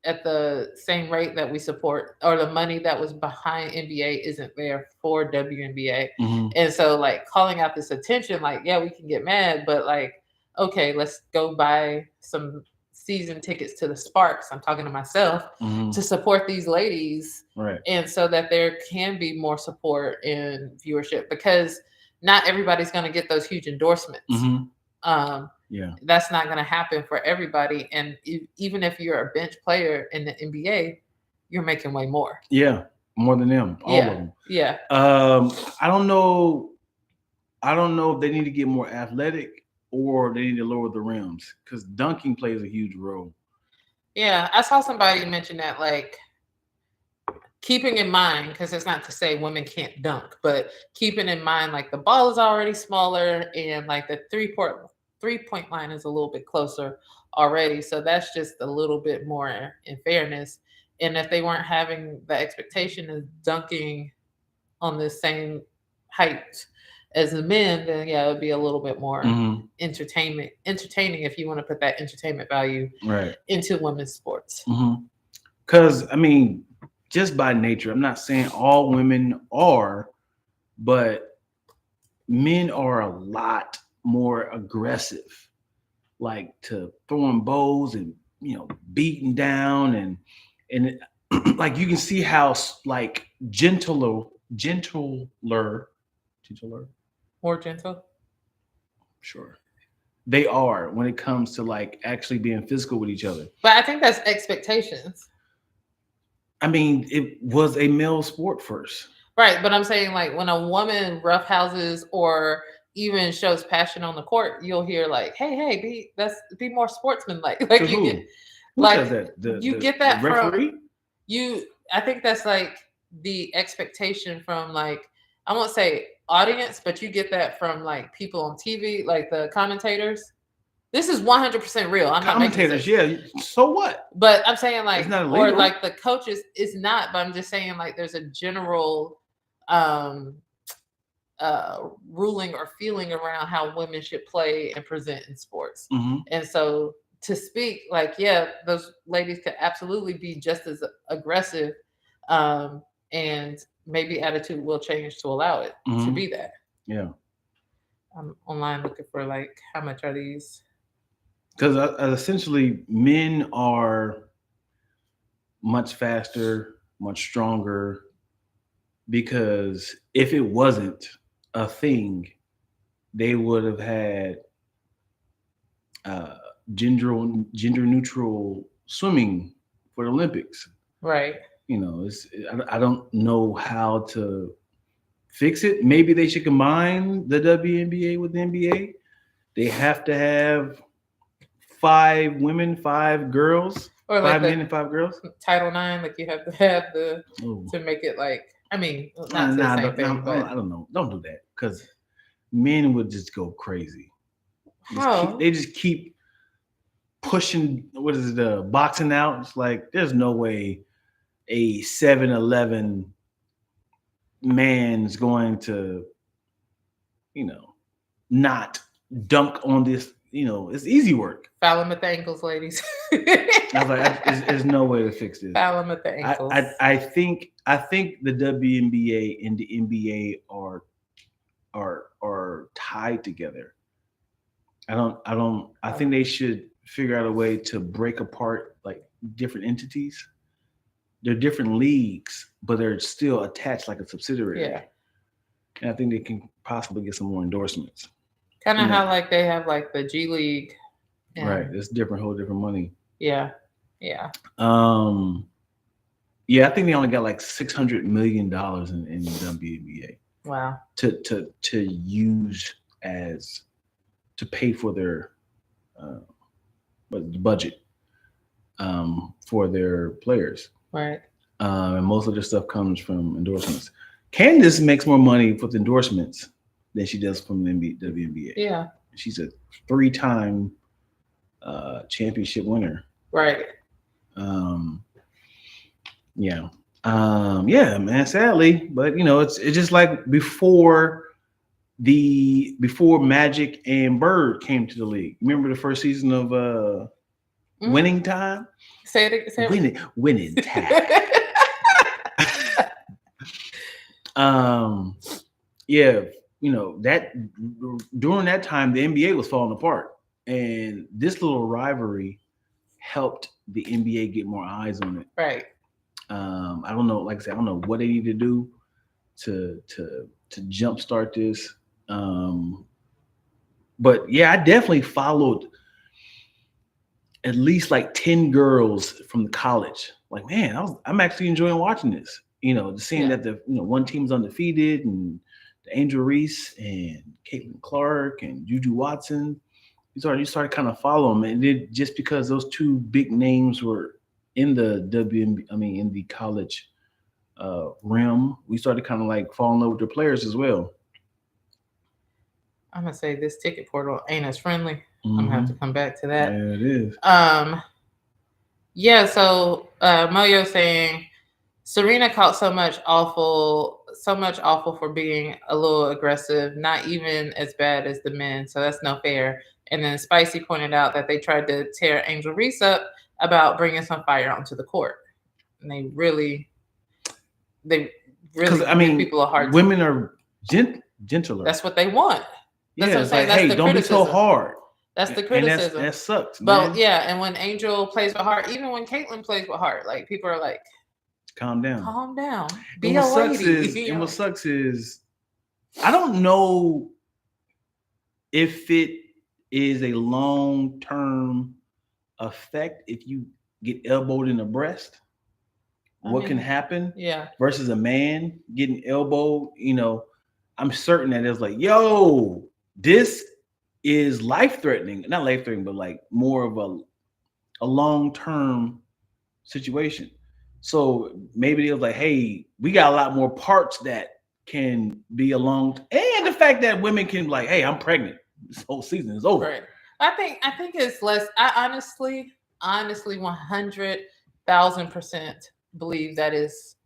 at the same rate that we support, or the money that was behind NBA isn't there for WNBA. And so like calling out this attention, like, yeah, we can get mad, but like, okay, let's go buy some season tickets to the Sparks. I'm talking to myself to support these ladies. Right. And so that there can be more support and viewership, because not everybody's going to get those huge endorsements. Yeah, that's not going to happen for everybody. And even if you're a bench player in the NBA, you're making way more. Yeah, more than them. All of them. Yeah. I don't know I don't know if they need to get more athletic or they need to lower the rims because dunking plays a huge role. Yeah, I saw somebody mention that, like, keeping in mind, because it's not to say women can't dunk, but keeping in mind, like, the ball is already smaller and like the three point line is a little bit closer already. So that's just a little bit more in fairness. And if they weren't having the expectation of dunking on the same height as the men, then yeah, it would be a little bit more entertaining if you want to put that entertainment value Right. into women's sports. Because, I mean, just by nature, I'm not saying all women are, but men are a lot more aggressive, like to throwing bows and, beating down and like you can see how like gentler, More gentle. sure, they are when it comes to like actually being physical with each other. But I think that's expectations. I mean, it was a male sport first. Right, but I'm saying, like, when a woman roughhouses or even shows passion on the court, you'll hear like, "Hey, be more sportsmanlike." Like To you who? get, Who like does that? you get that the referee? from you. I think that's like the expectation from, like, I won't say audience, but you get that from like people on TV, like the commentators. This is 100% real. I'm not making Commentators, this. yeah. So what? But I'm saying, like, It's not or illegal. like the coaches, it's not. But I'm just saying, like, there's a general um ruling or feeling around how women should play and present in sports. And so to speak, like, yeah, those ladies could absolutely be just as aggressive, and maybe attitude will change to allow it to be that. Yeah. I'm online looking for, like, how much are these? Because essentially men are much faster, much stronger, because if it wasn't a thing, they would have had gender neutral swimming for the Olympics. Right. I don't know how to fix it. Maybe they should combine the WNBA with the NBA. They have to have 5 women, 5 girls, or like 5 men and 5 girls. Title IX, like you have to have to make it, like, I mean, not the same thing, but I don't know. Don't do that because men would just go crazy. How? They just keep pushing. What is it? Boxing out. It's like there's no way a 7'11" man's going to, not dunk on this. It's easy work. Foul him at the ankles, ladies. I was like, there's no way to fix this. Foul him at the ankles. I think the WNBA and the NBA are tied together. I think they should figure out a way to break apart like different entities. They're different leagues, but they're still attached like a subsidiary. Yeah. And I think they can possibly get some more endorsements. Kind of how like they have like the G League. Right. It's different, whole different money. Yeah. Yeah. Yeah, I think they only got like $600 million in the WNBA. Wow. To use as to pay for their budget for their players. Right. And most of their stuff comes from endorsements. Candace makes more money with endorsements than she does from the WNBA. Yeah. She's a 3-time championship winner. Right. Yeah. Yeah, man, sadly, but it's just like before Magic and Bird came to the league. Remember the first season of Winning Time? Say it. Winning Time. Yeah, that during that time the NBA was falling apart, and this little rivalry helped the NBA get more eyes on it. Right. I don't know. Like I said, I don't know what they need to do to jumpstart this. But yeah, I definitely followed at least like 10 girls from the college. Like, man, I'm actually enjoying watching this. Seeing that the one team's undefeated and Angel Reese and Caitlin Clark and Juju Watson. You started kind of following them, and it just because those two big names were in the in the college realm, we started kind of like falling in love with their players as well. I'm gonna say this ticket portal ain't as friendly. I'm gonna have to come back to that. Yeah, it is. Yeah. So Moyo saying Serena caught so much awful for being a little aggressive, not even as bad as the men. So that's no fair. And then Spicy pointed out that they tried to tear Angel Reese up about bringing some fire onto the court, and they really give people a hard time. Women are gentler. That's what they want. That's what I'm it's saying. like, That's hey, the don't criticism. be so hard. That's the criticism. And that sucks, man. But yeah, and when Angel plays with heart, even when Caitlyn plays with heart, like people are like, calm down. Be a lady. And what sucks is I don't know if it is a long-term effect if you get elbowed in the breast. What can happen? Yeah. Versus a man getting elbowed, I'm certain that it's like, yo, this is life-threatening. Not life-threatening, but like more of a long-term situation. So maybe it was like, hey, we got a lot more parts that can be and the fact that women can like, hey, I'm pregnant. This whole season is over. Right. I think it's less. I honestly, 100,000% believe that is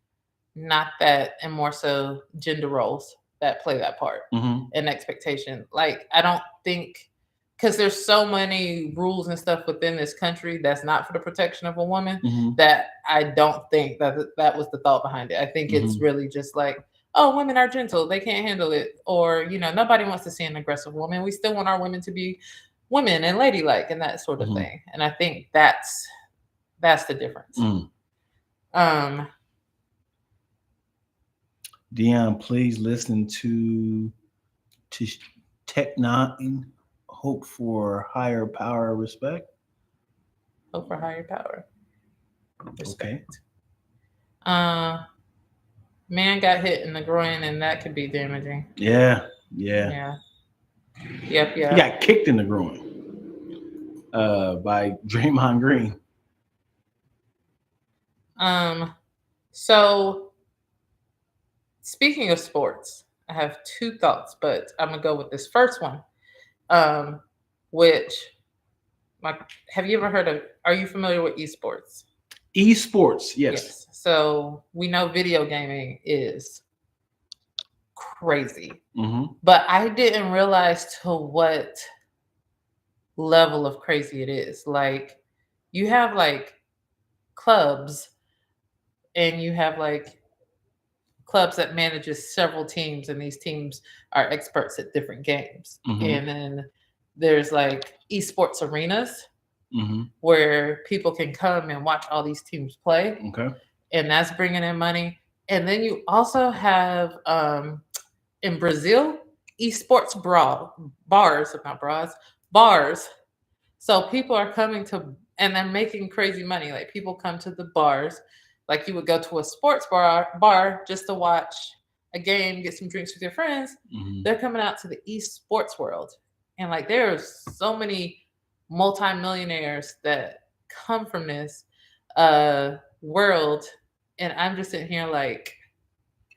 not that, and more so gender roles that play that part and expectation. Like, I don't think, because there's so many rules and stuff within this country that's not for the protection of a woman, that I don't think that was the thought behind it. I think it's really just like, oh, women are gentle, they can't handle it, or nobody wants to see an aggressive woman. We still want our women to be women and ladylike and that sort of thing. And I think that's the difference. Dion, please listen to Tech Nine. Hope for higher power, respect. Hope for higher power, respect. Okay. Man got hit in the groin, and that could be damaging. Yeah. Yep. He got kicked in the groin by Draymond Green. So speaking of sports, I have two thoughts, but I'm gonna go with this first one. Have you ever heard of? Are you familiar with esports? Esports, yes. So we know video gaming is crazy, but I didn't realize to what level of crazy it is. Like, you have like clubs, and you have like clubs that manages several teams, and these teams are experts at different games. And then there's like esports arenas where people can come and watch all these teams play. Okay. And that's bringing in money. And then you also have in Brazil, esports bars. So people are coming to, and they're making crazy money. Like, people come to the bars, like you would go to a sports bar just to watch a game, get some drinks with your friends. They're coming out to the esports world. And like, there's so many multimillionaires that come from this world. And I'm just sitting here like,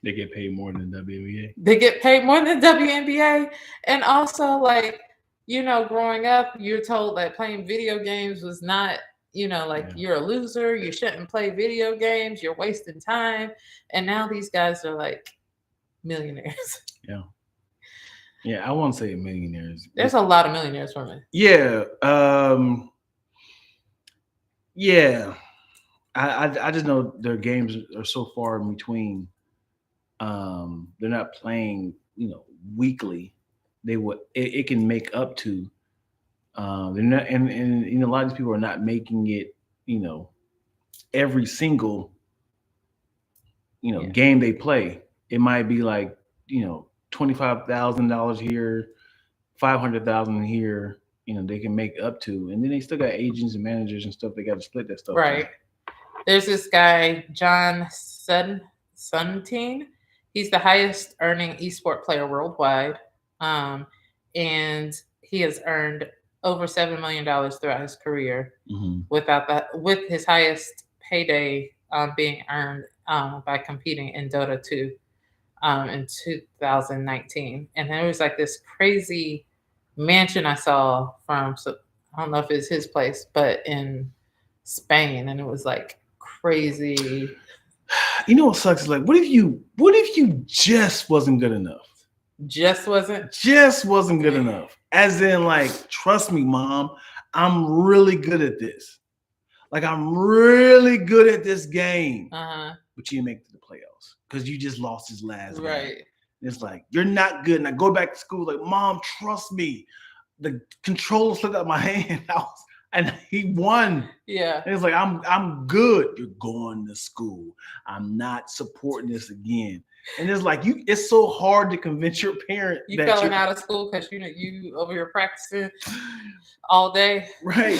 they get paid more than WNBA. They get paid more than WNBA. And also, like, growing up, you're told that playing video games was not, you're a loser. You shouldn't play video games. You're wasting time. And now these guys are like millionaires. Yeah, I won't say millionaires. There's a lot of millionaires women. Yeah. Yeah. I just know their games are so far in between. They're not playing, weekly. It can make up to. They're not, and a lot of these people are not making it, every single, game they play. It might be like, $25,000 here, $500,000 here. They can make up to, and then they still got agents and managers and stuff. They got to split that stuff. Right. There's this guy, John Suntine. He's the highest earning esport player worldwide. And he has earned over $7 million throughout his career, with his highest payday being earned by competing in Dota 2 in 2019. And there was like this crazy mansion I saw from, so I don't know if it's his place, but in Spain, and it was like crazy. You know what sucks is like, what if you just wasn't good enough? Just wasn't good enough. As in, like, trust me, mom, I'm really good at this. Like, I'm really good at this game. But you didn't make it to the playoffs because you just lost his last game. Right. It's like, you're not good. And I go back to school, like, mom, trust me. The controller slipped out my hand. And he won. Yeah. And it's like, I'm good. You're going to school. I'm not supporting this again. And it's like, it's so hard to convince your parent you that failing out of school because you over here practicing all day. Right.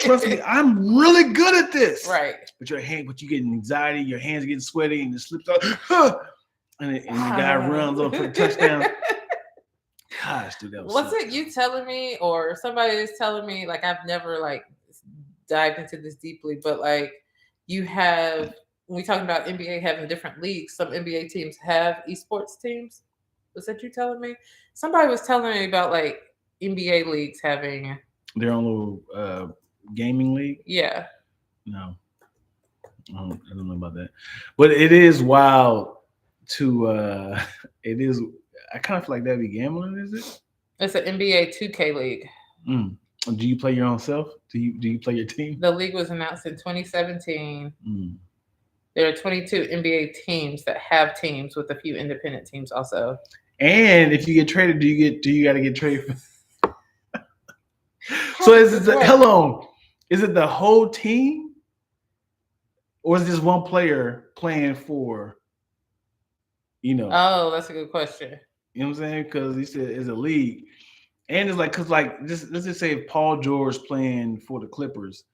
Trust me, I'm really good at this. Right. But you get anxiety, your hands getting sweaty, and it slips out. And the guy runs up for the touchdown. Gosh, dude, that was it you telling me, or somebody is telling me, like, I've never like dived into this deeply, but like you have, when we talking about NBA having different leagues, some NBA teams have esports teams. Was that you telling me? Somebody was telling me about like NBA leagues having their own little gaming league. Yeah. No, I don't know about that, but it is wild to. It is. I kind of feel like that'd be gambling, is it? It's an NBA 2K league. Do you play your own self? Do you play your team? The league was announced in 2017. There are 22 NBA teams that have teams, with a few independent teams also. And if you get traded, do you got to get traded? So is it the whole team, or is this one player playing for? Oh, that's a good question. You know what I'm saying? Because he said it's a league, and it's like, because like let's just say if Paul George playing for the Clippers,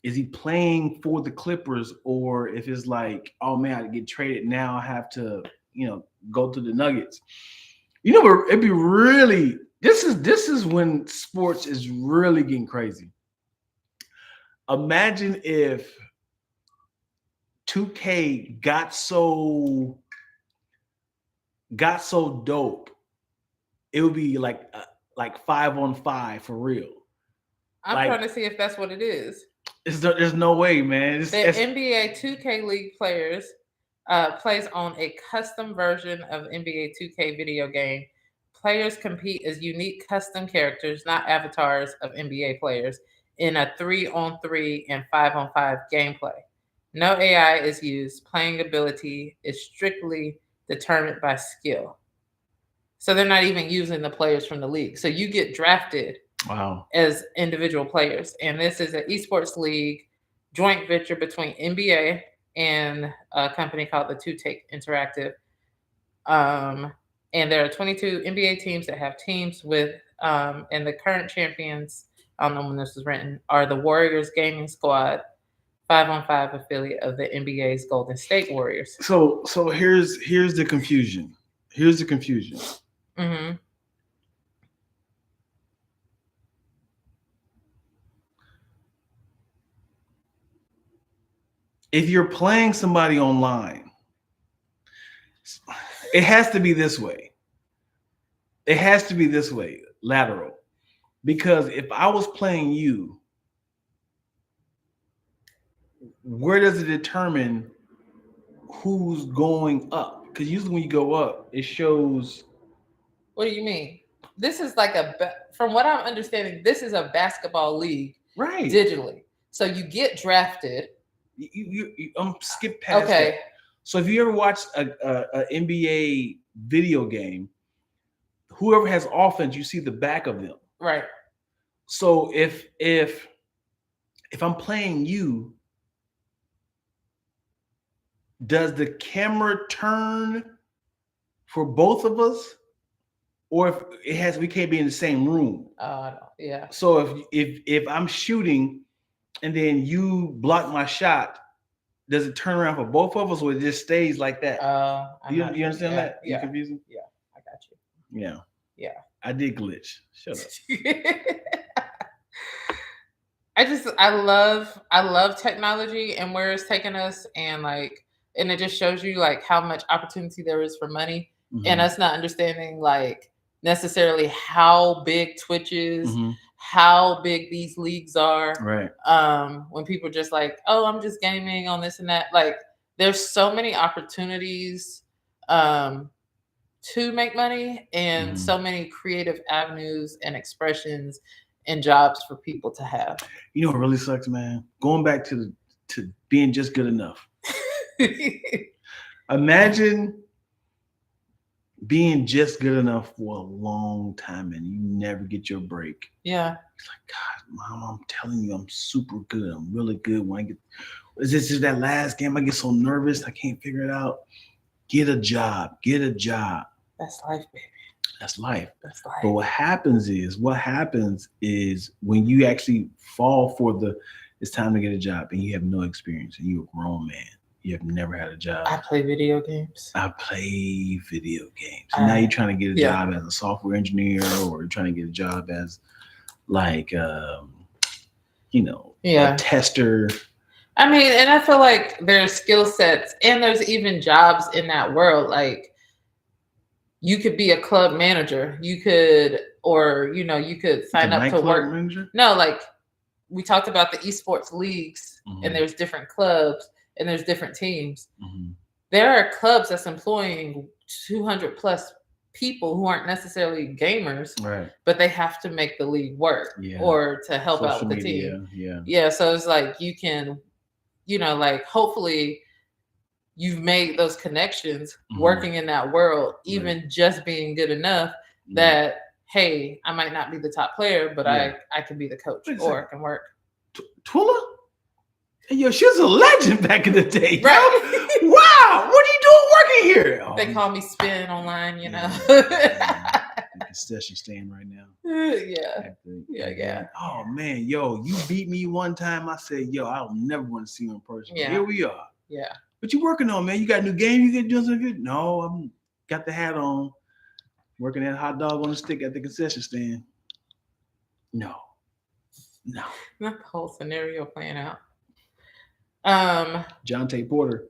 is he playing for the Clippers, or if it's like, oh man, I get traded now, I have to go to the Nuggets. It'd be really. This is when sports is really getting crazy. Imagine if 2K got so dope, it would be like 5-on-5 for real. I'm trying to see if that's what it is. There's no way, man. The NBA 2K League players plays on a custom version of NBA 2K video game. Players compete as unique custom characters, not avatars of NBA players, in a 3-on-3 and 5-on-5 gameplay. No AI is used. Playing ability is strictly determined by skill. So they're not even using the players from the league. So you get drafted as individual players. And this is an esports league joint venture between NBA and a company called the 2Take Interactive. And there are 22 NBA teams that have teams with, and the current champions, I don't know when this was written, are the Warriors Gaming Squad, 5-on-5 affiliate of the NBA's Golden State Warriors. So here's the confusion. Mm-hmm. If you're playing somebody online, it has to be this way. Lateral. Because if I was playing you, where does it determine who's going up? Because usually when you go up, it shows. What do you mean? This is like from what I'm understanding, this is a basketball league, right? Digitally. So you get drafted. You skip past that. So if you ever watch a NBA video game, whoever has offense, you see the back of them. Right. So if I'm playing you, does the camera turn for both of us, or if we can't be in the same room? Yeah. So if I'm shooting and then you block my shot, does it turn around for both of us, or it just stays like that? I'm You not sure. understand Yeah, that? You Yeah, confusing? yeah, I got Yeah, you. I did glitch. Shut up. Yeah. I love technology and where it's taken us, and like, and it just shows you like how much opportunity there is for money, and Mhm. us not understanding like necessarily how big Twitch is, Mhm. how big these leagues are. Right. When people are just like, oh, I'm just gaming on this and that. Like, there's so many opportunities to make money, and Mhm. so many creative avenues and expressions and jobs for people to have. You know what really sucks, man? Going back to being just good enough. Imagine being just good enough for a long time and you never get your break. Yeah. It's like, God, Mom, I'm telling you, I'm super good. I'm really good. When I get, is this just that last game? I get so nervous, I can't figure it out. Get a job. Get a job. That's life, baby. That's life. That's life. But what happens is when you actually fall for it's time to get a job and you have no experience and you're a grown man. You have never had a job. I play video games. I play video games. And now you're trying to get a job as a software engineer, or you're trying to get a job as like a tester. I mean, and I feel like there's skill sets and there's even jobs in that world. Like, you could be a club manager. You could, or you could sign up to work. Manager? No, like, we talked about the esports leagues, Mhm. and there's different clubs and there's different teams. Mhm. There are clubs that's employing 200 plus people who aren't necessarily gamers, Right? but they have to make the league work, or to help out with the team. Yeah. So it's like you can, like, hopefully you've made those connections working in that world, even just being good enough that, hey, I might not be the top player, but I can be the coach, or I can work. Twilla? Hey, yo, she was a legend back in the day. Right. Wow, what are you doing working here? They call me Spin online, Concession stand right now. Yeah. Oh man, yo, you beat me one time. I said, yo, I'll never want to see you in person. Yeah. Here we are. Yeah. What you working on, man? You got a new game? You get doing something good? No, I'm got the hat on, working that hot dog on the stick at the concession stand. No. Not the whole scenario playing out. John Tate Porter.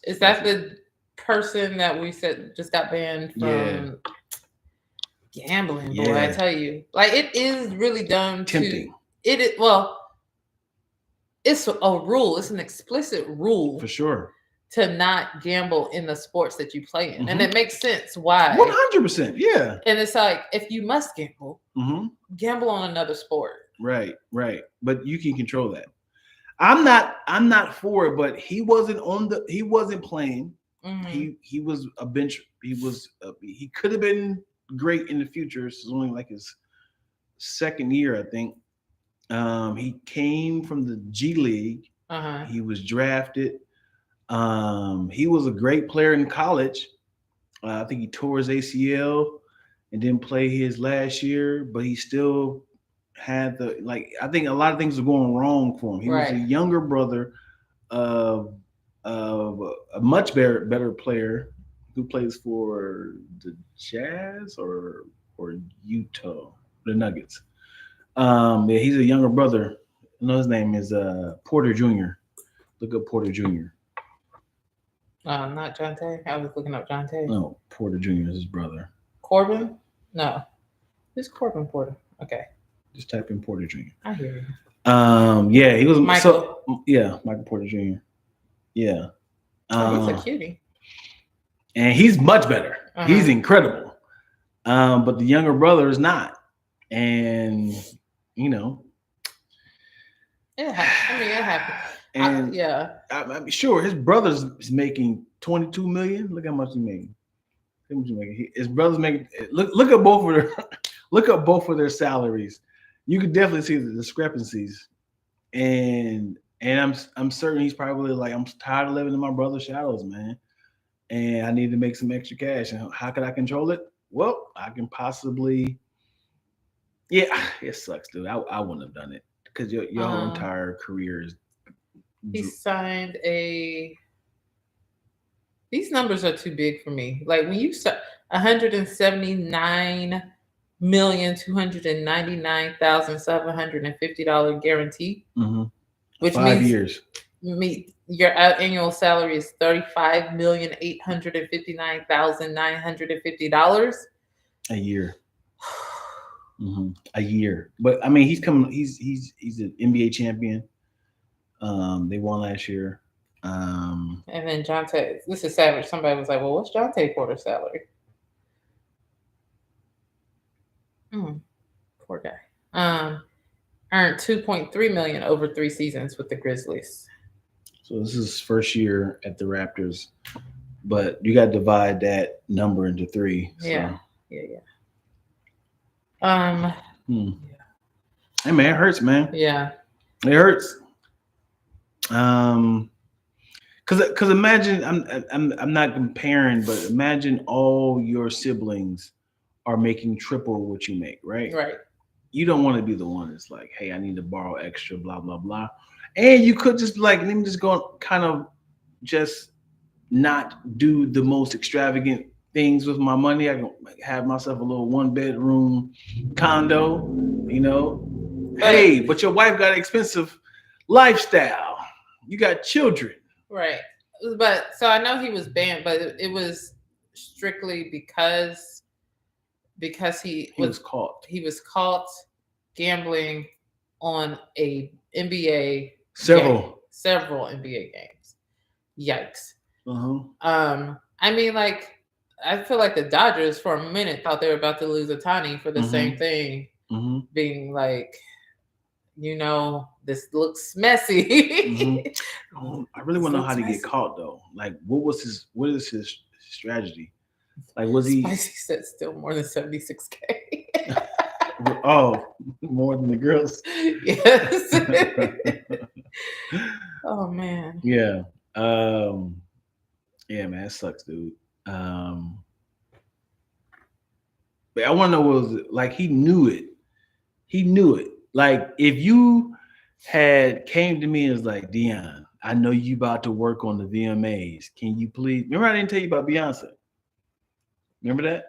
Is that the person that we said just got banned from gambling? Boy, I tell you, like, it is really dumb. Tempting. It's a rule. It's an explicit rule for sure to not gamble in the sports that you play in, and it makes sense why. 100%. Yeah. And it's like, if you must gamble, gamble on another sport. Right. But you can control that. I'm not for it, but he wasn't playing. He was a bench. He could have been great in the future. It's only like his second year, I think. He came from the G League. He was drafted. He was a great player in college. I think he tore his ACL and didn't play his last year, but he still had I think a lot of things were going wrong for him. He was a younger brother of a much better player who plays for the Jazz or Utah, the Nuggets. He's a younger brother. I know his name is Porter Jr. Look up Porter Jr. Not John Tay. I was looking up John Tay. No, Porter Jr. is his brother. Corbin? No. Who's Corbin Porter? Okay. Just type in Porter Jr. I hear you. He was Michael. Michael Porter Jr. Yeah. He's a cutie. And he's much better. He's incredible. But the younger brother is not. And it happens. And I'm sure his brother's making 22 million. Look how much he's making. His brother's making. Look at both of their salaries. You could definitely see the discrepancies. And I'm certain he's probably like, I'm tired of living in my brother's shadows, man. And I need to make some extra cash. And how can I control it? Well, I can possibly. Yeah, it sucks, dude. I wouldn't have done it because your whole entire career is He signed a. These numbers are too big for me. Like when you start 179,299,750 guarantee, which 5 means years. Your annual salary is $35,859,950 a year. A year. But I mean, he's coming. He's an NBA champion. They won last year. And then Jonte, this is savage. Somebody was like, "Well, what's Jonte Porter's salary?" Poor guy. Earned $2.3 million over 3 seasons with the Grizzlies. So this is his first year at the Raptors, but you got to divide that number into 3. So. Yeah. Hey man, it hurts, man. Yeah. It hurts. Cause imagine I'm not comparing, but imagine all your siblings are making triple what you make, right? Right. You don't want to be the one that's like, hey, I need to borrow extra, blah blah blah. And you could just be like, let me just go kind of just not do the most extravagant things with my money. I can have myself a little 1-bedroom condo, you know. Hey, but your wife got an expensive lifestyle. You got children. Right. But so I know he was banned, but it was strictly because he was caught. He was caught gambling on a NBA several NBA games. Yikes. Uh-huh. I mean, like, I feel like the Dodgers for a minute thought they were about to lose Ohtani for the same thing, being like, you know, this looks messy. I really want to know how to get caught though. Like, what is his strategy? Like, was he? Spicy said still more than 76K. Oh, more than the girls. Yes. Oh man. Yeah. Yeah, man, it sucks, dude. But I want to know what was it like. He knew it. Like, if you had came to me and was like, Dion, I know you about to work on the VMAs. Can you please? Remember, I didn't tell you about Beyonce. Remember that?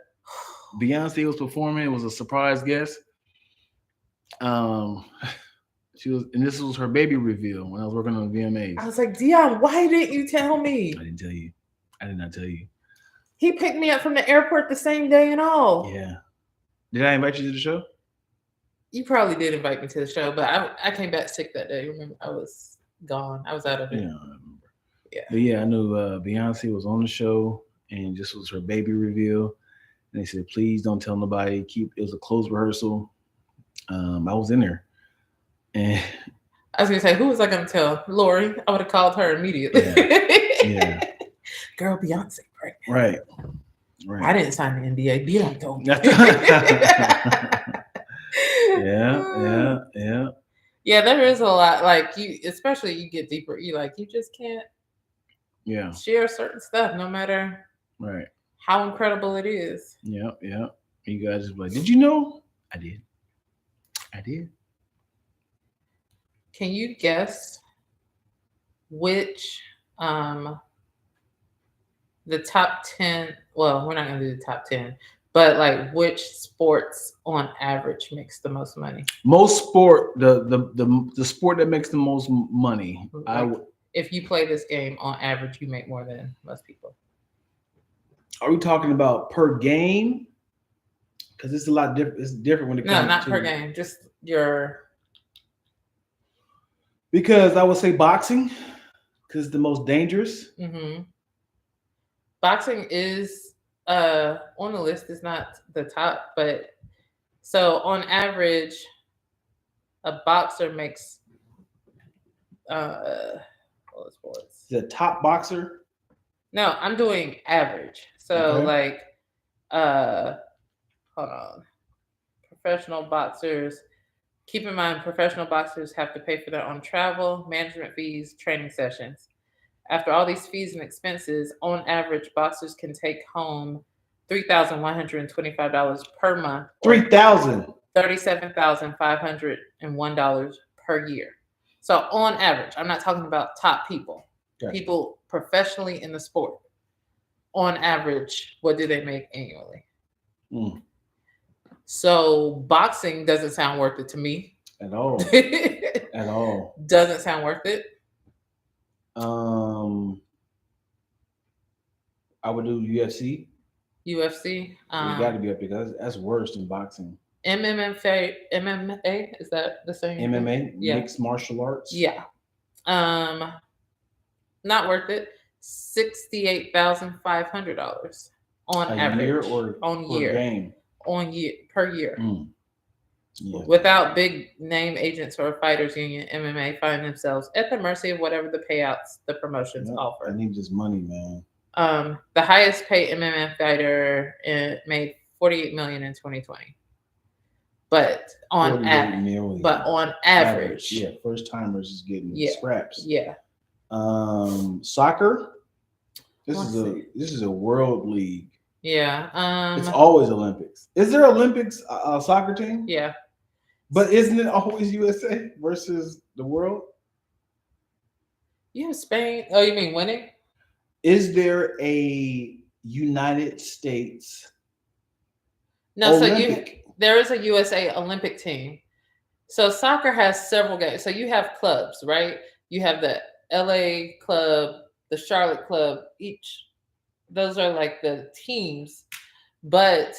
Beyonce was performing. It was a surprise guest. She was, and this was her baby reveal when I was working on the VMAs. I was like, Dion, why didn't you tell me? I didn't tell you. I did not tell you. He picked me up from the airport the same day and all. Yeah. Did I invite you to the show? You probably did invite me to the show, but I came back sick that day. Remember, I was gone. I was out of it. Yeah, I remember. Yeah. But yeah, I knew Beyonce was on the show, and this was her baby reveal. And they said, please don't tell nobody. It was a closed rehearsal. I was in there. And I was gonna say, who was I gonna tell? Lori. I would have called her immediately. Yeah. Girl, Beyonce pregnant. Right. I didn't sign the NDA. Dion told me. Yeah. Yeah, there is a lot. Like, you, especially you get deeper. You just can't. Yeah. Share certain stuff, no matter. Right. How incredible it is. Yeah. You guys just like, did you know? I did. Can you guess which the top 10, well, we're not gonna do the top 10, but like which sports on average makes the most money? Most sport, the sport that makes the most money. Like, if you play this game on average, you make more than most people. Are we talking about per game? Because it's a lot different. It's different when it comes to. No, not per game. Just your. Because I would say boxing, because it's the most dangerous. Mm-hmm. Boxing is on the list. It's not the top, but so on average, a boxer makes sports. The top boxer? No, I'm doing average. So okay. Hold on. Professional boxers. Keep in mind, professional boxers have to pay for their own travel, management fees, training sessions. After all these fees and expenses, on average, boxers can take home $3,125 per month. $3,000. $37,501 per year. So on average, I'm not talking about top people, Gotcha. people professionally in the sport. On average, what do they make annually? Mm, So boxing doesn't sound worth it to me. at all. At all. Doesn't sound worth it. I would do UFC. UFC. You got to be up because that's worse than boxing. MMA, is that the same? MMA, Yeah. mixed martial arts. Yeah. Not worth it. $68,500 on A average. year or on per year. game? On year per year. Mm. Yeah. Without big name agents or fighters union, MMA find themselves at the mercy of whatever the payouts the promotions Yep. offer. I need this money, man. The highest paid MMA fighter made $48 million in 2020. But on average, yeah, first timers is getting Yeah. scraps. yeah. Soccer. This Let's is a world league. Yeah. It's always Olympics. Is there Olympics soccer team? Yeah. But isn't it always USA versus the world? You have Spain. Oh, you mean winning? Is there a United States No, Olympic? there is a USA Olympic team. So soccer has several games. So you have clubs, right? You have the LA club, the Charlotte club, those are like the teams. But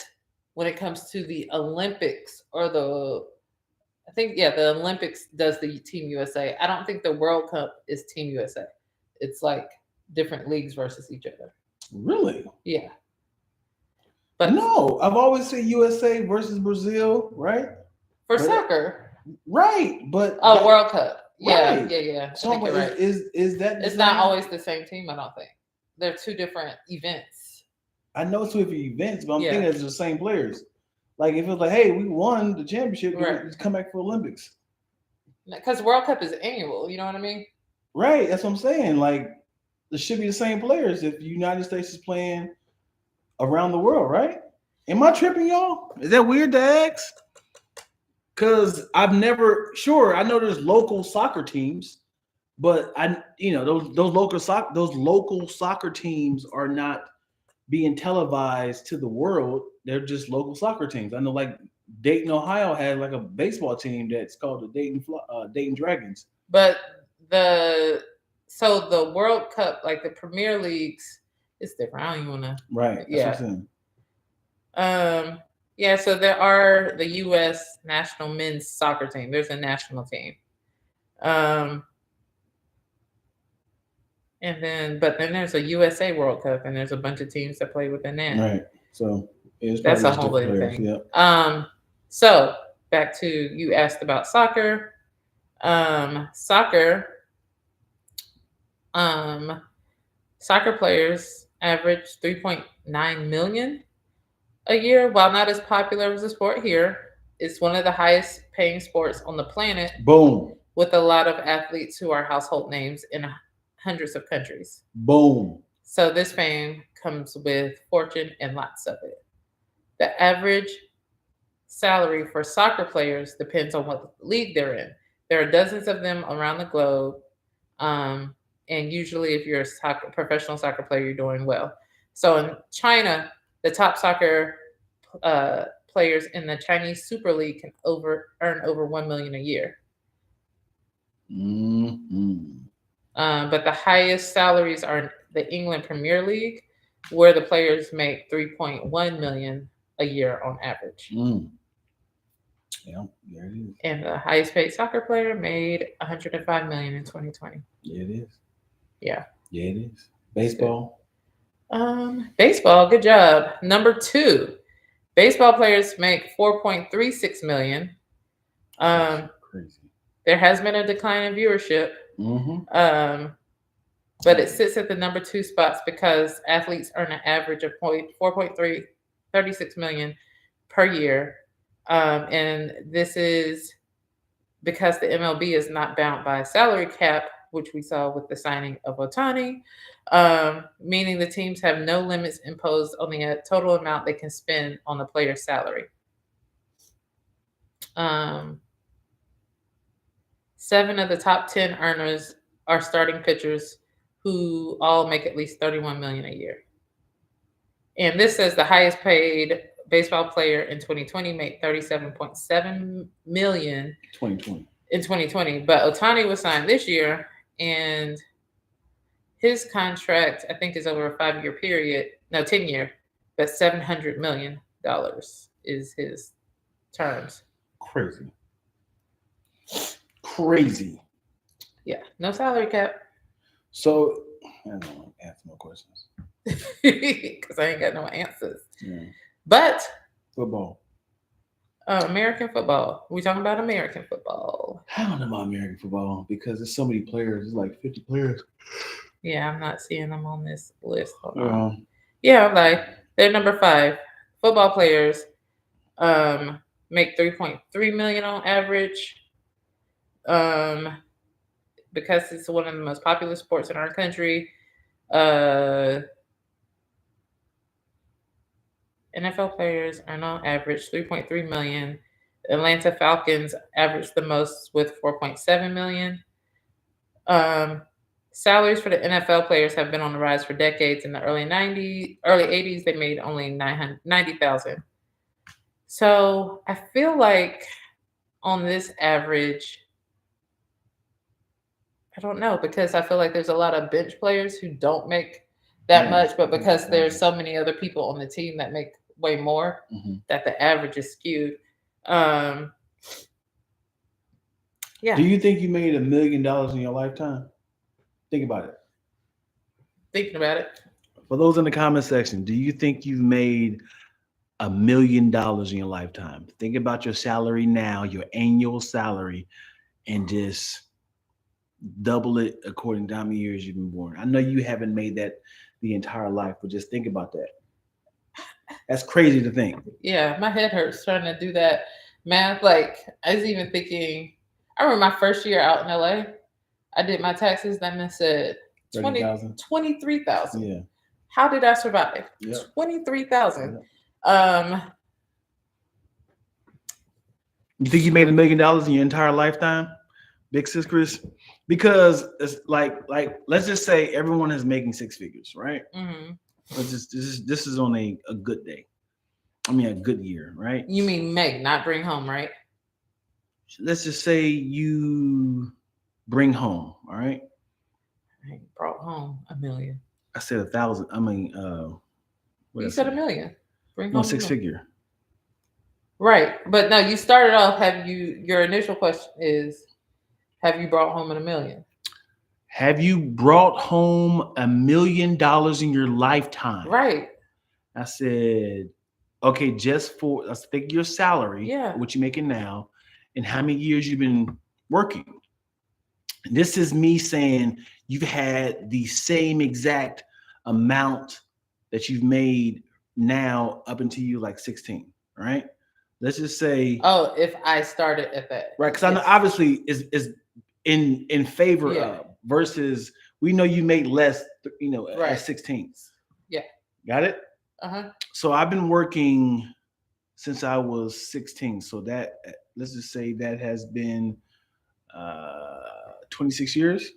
when it comes to the Olympics the Olympics does the Team USA. I don't think the World Cup is Team USA. It's like different leagues versus each other. Really? Yeah. But no, I've always said USA versus Brazil, right? For soccer. Right, but World Cup. Yeah, right. yeah. So you're right. Is that it's not always the same team, I don't think. They're two different events. I know it's two different events, but I'm thinking it's the same players. Like if it's like, hey, we won the championship, we come back for Olympics. Because World Cup is annual, you know what I mean? Right, that's what I'm saying. Like it should be the same players if the United States is playing around the world, right? Am I tripping, y'all? Is that weird to ask? Because I know there's local soccer teams, but those local soccer teams are not being televised to the world. They're just local soccer teams. I know, like Dayton, Ohio, has like a baseball team that's called the Dayton Dragons. But the World Cup, like the Premier Leagues, it's different. I don't even want to. Right. That's what I'm saying. Yeah, so there are the U.S. national men's soccer team. There's a national team. But then there's a USA World Cup, and there's a bunch of teams that play within that. Right. So that's a whole other thing. Yep. So back to you asked about soccer. Soccer players average 3.9 million a year. While not as popular as the sport here, it's one of the highest paying sports on the planet. Boom. With a lot of athletes who are household names in hundreds of countries. Boom. So this fame comes with fortune and lots of it. The average salary for soccer players depends on what league they're in. There are dozens of them around the globe. And usually if you're a professional soccer player, you're doing well. So in China, the top soccer players in the Chinese Super League can earn over $1 million a year. Mm-hmm. But the highest salaries are in the England Premier League, where the players make $3.1 million a year on average. Mm. Yeah, there it is. And the highest paid soccer player made $105 million in 2020. Yeah, it is. Yeah. Yeah, it is. Baseball. Baseball, good job. Number 2, baseball players make $4.36 million. Crazy. There has been a decline in viewership. Mm-hmm. But it sits at the number 2 spots because athletes earn an average of $4.36 million per year. And this is because the MLB is not bound by a salary cap, which we saw with the signing of Ohtani, meaning the teams have no limits imposed on the total amount they can spend on the player's salary. 7 of the top 10 earners are starting pitchers who all make at least $31 million a year. And this says the highest paid baseball player in 2020 made $37.7 million 2020. in 2020. But Ohtani was signed this year, and his contract, I think, is over a 5-year period. No, 10-year, but $700 million is his terms. Crazy. Crazy. Yeah, no salary cap. So I don't want to answer more questions. Because I ain't got no answers. Yeah. But Football. American football. We talking about American football. I don't know about American football because there's so many players. There's like 50 players. Yeah, I'm not seeing them on this list. Hold on. Yeah, like they're number 5. Football players make $3.3 million on average. Because it's one of the most popular sports in our country. NFL players earn on average $3.3 million. Atlanta Falcons average the most with $4.7 million. Salaries for the NFL players have been on the rise for decades. In the early 80s, they made only $90,000. So I feel like on this average, I don't know, because I feel like there's a lot of bench players who don't make that much, but because there's so many other people on the team that make way more, that the average is skewed. Yeah. Do you think you made $1 million in your lifetime? Think about it. Thinking about it. For those in the comment section, do you think you've made $1 million in your lifetime? Think about your salary now, your annual salary, and just double it according to how many years you've been born. I know you haven't made that the entire life, but just think about that. That's crazy to think. Yeah, my head hurts trying to do that math. Like, I was even thinking, I remember my first year out in LA, I did my taxes, then it said 23,000. Yeah. How did I survive? Yep. 23,000. Yep. You think you made $1 million in your entire lifetime, Big Sis Chris? Because it's like let's just say everyone is making 6 figures, right? Let's just this is on a good day. I mean a good year, right? You mean make, not bring home, right? Let's just say you bring home, all right? I brought home $1 million. I said 1,000. I mean, you said $1 million. Bring no, home 6 figure. Right, but no, you started off. Your initial question is, have you brought home $1 million? Have you brought home $1 million in your lifetime? Right. I said, okay, just for let's think your salary, yeah, what you're making now, and how many years you've been working. This is me saying you've had the same exact amount that you've made now up until you like 16, right? Let's just say, oh, if I started at that, right? Because I know obviously is in favor of versus we know you make less, at 16. Yeah, got it. So I've been working since I was 16. So that let's just say that has been 26 years.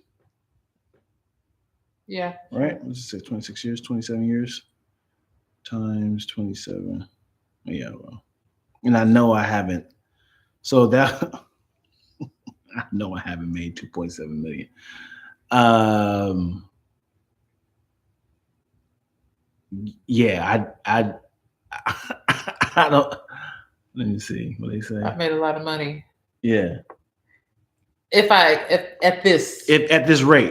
Yeah. Right. Let's just say 26 years, 27 years times 27. Yeah. Well, and I know I haven't. So that I know I haven't made 2.7 million. Yeah, I don't. Let me see what they say. I've made a lot of money. Yeah. If at this rate,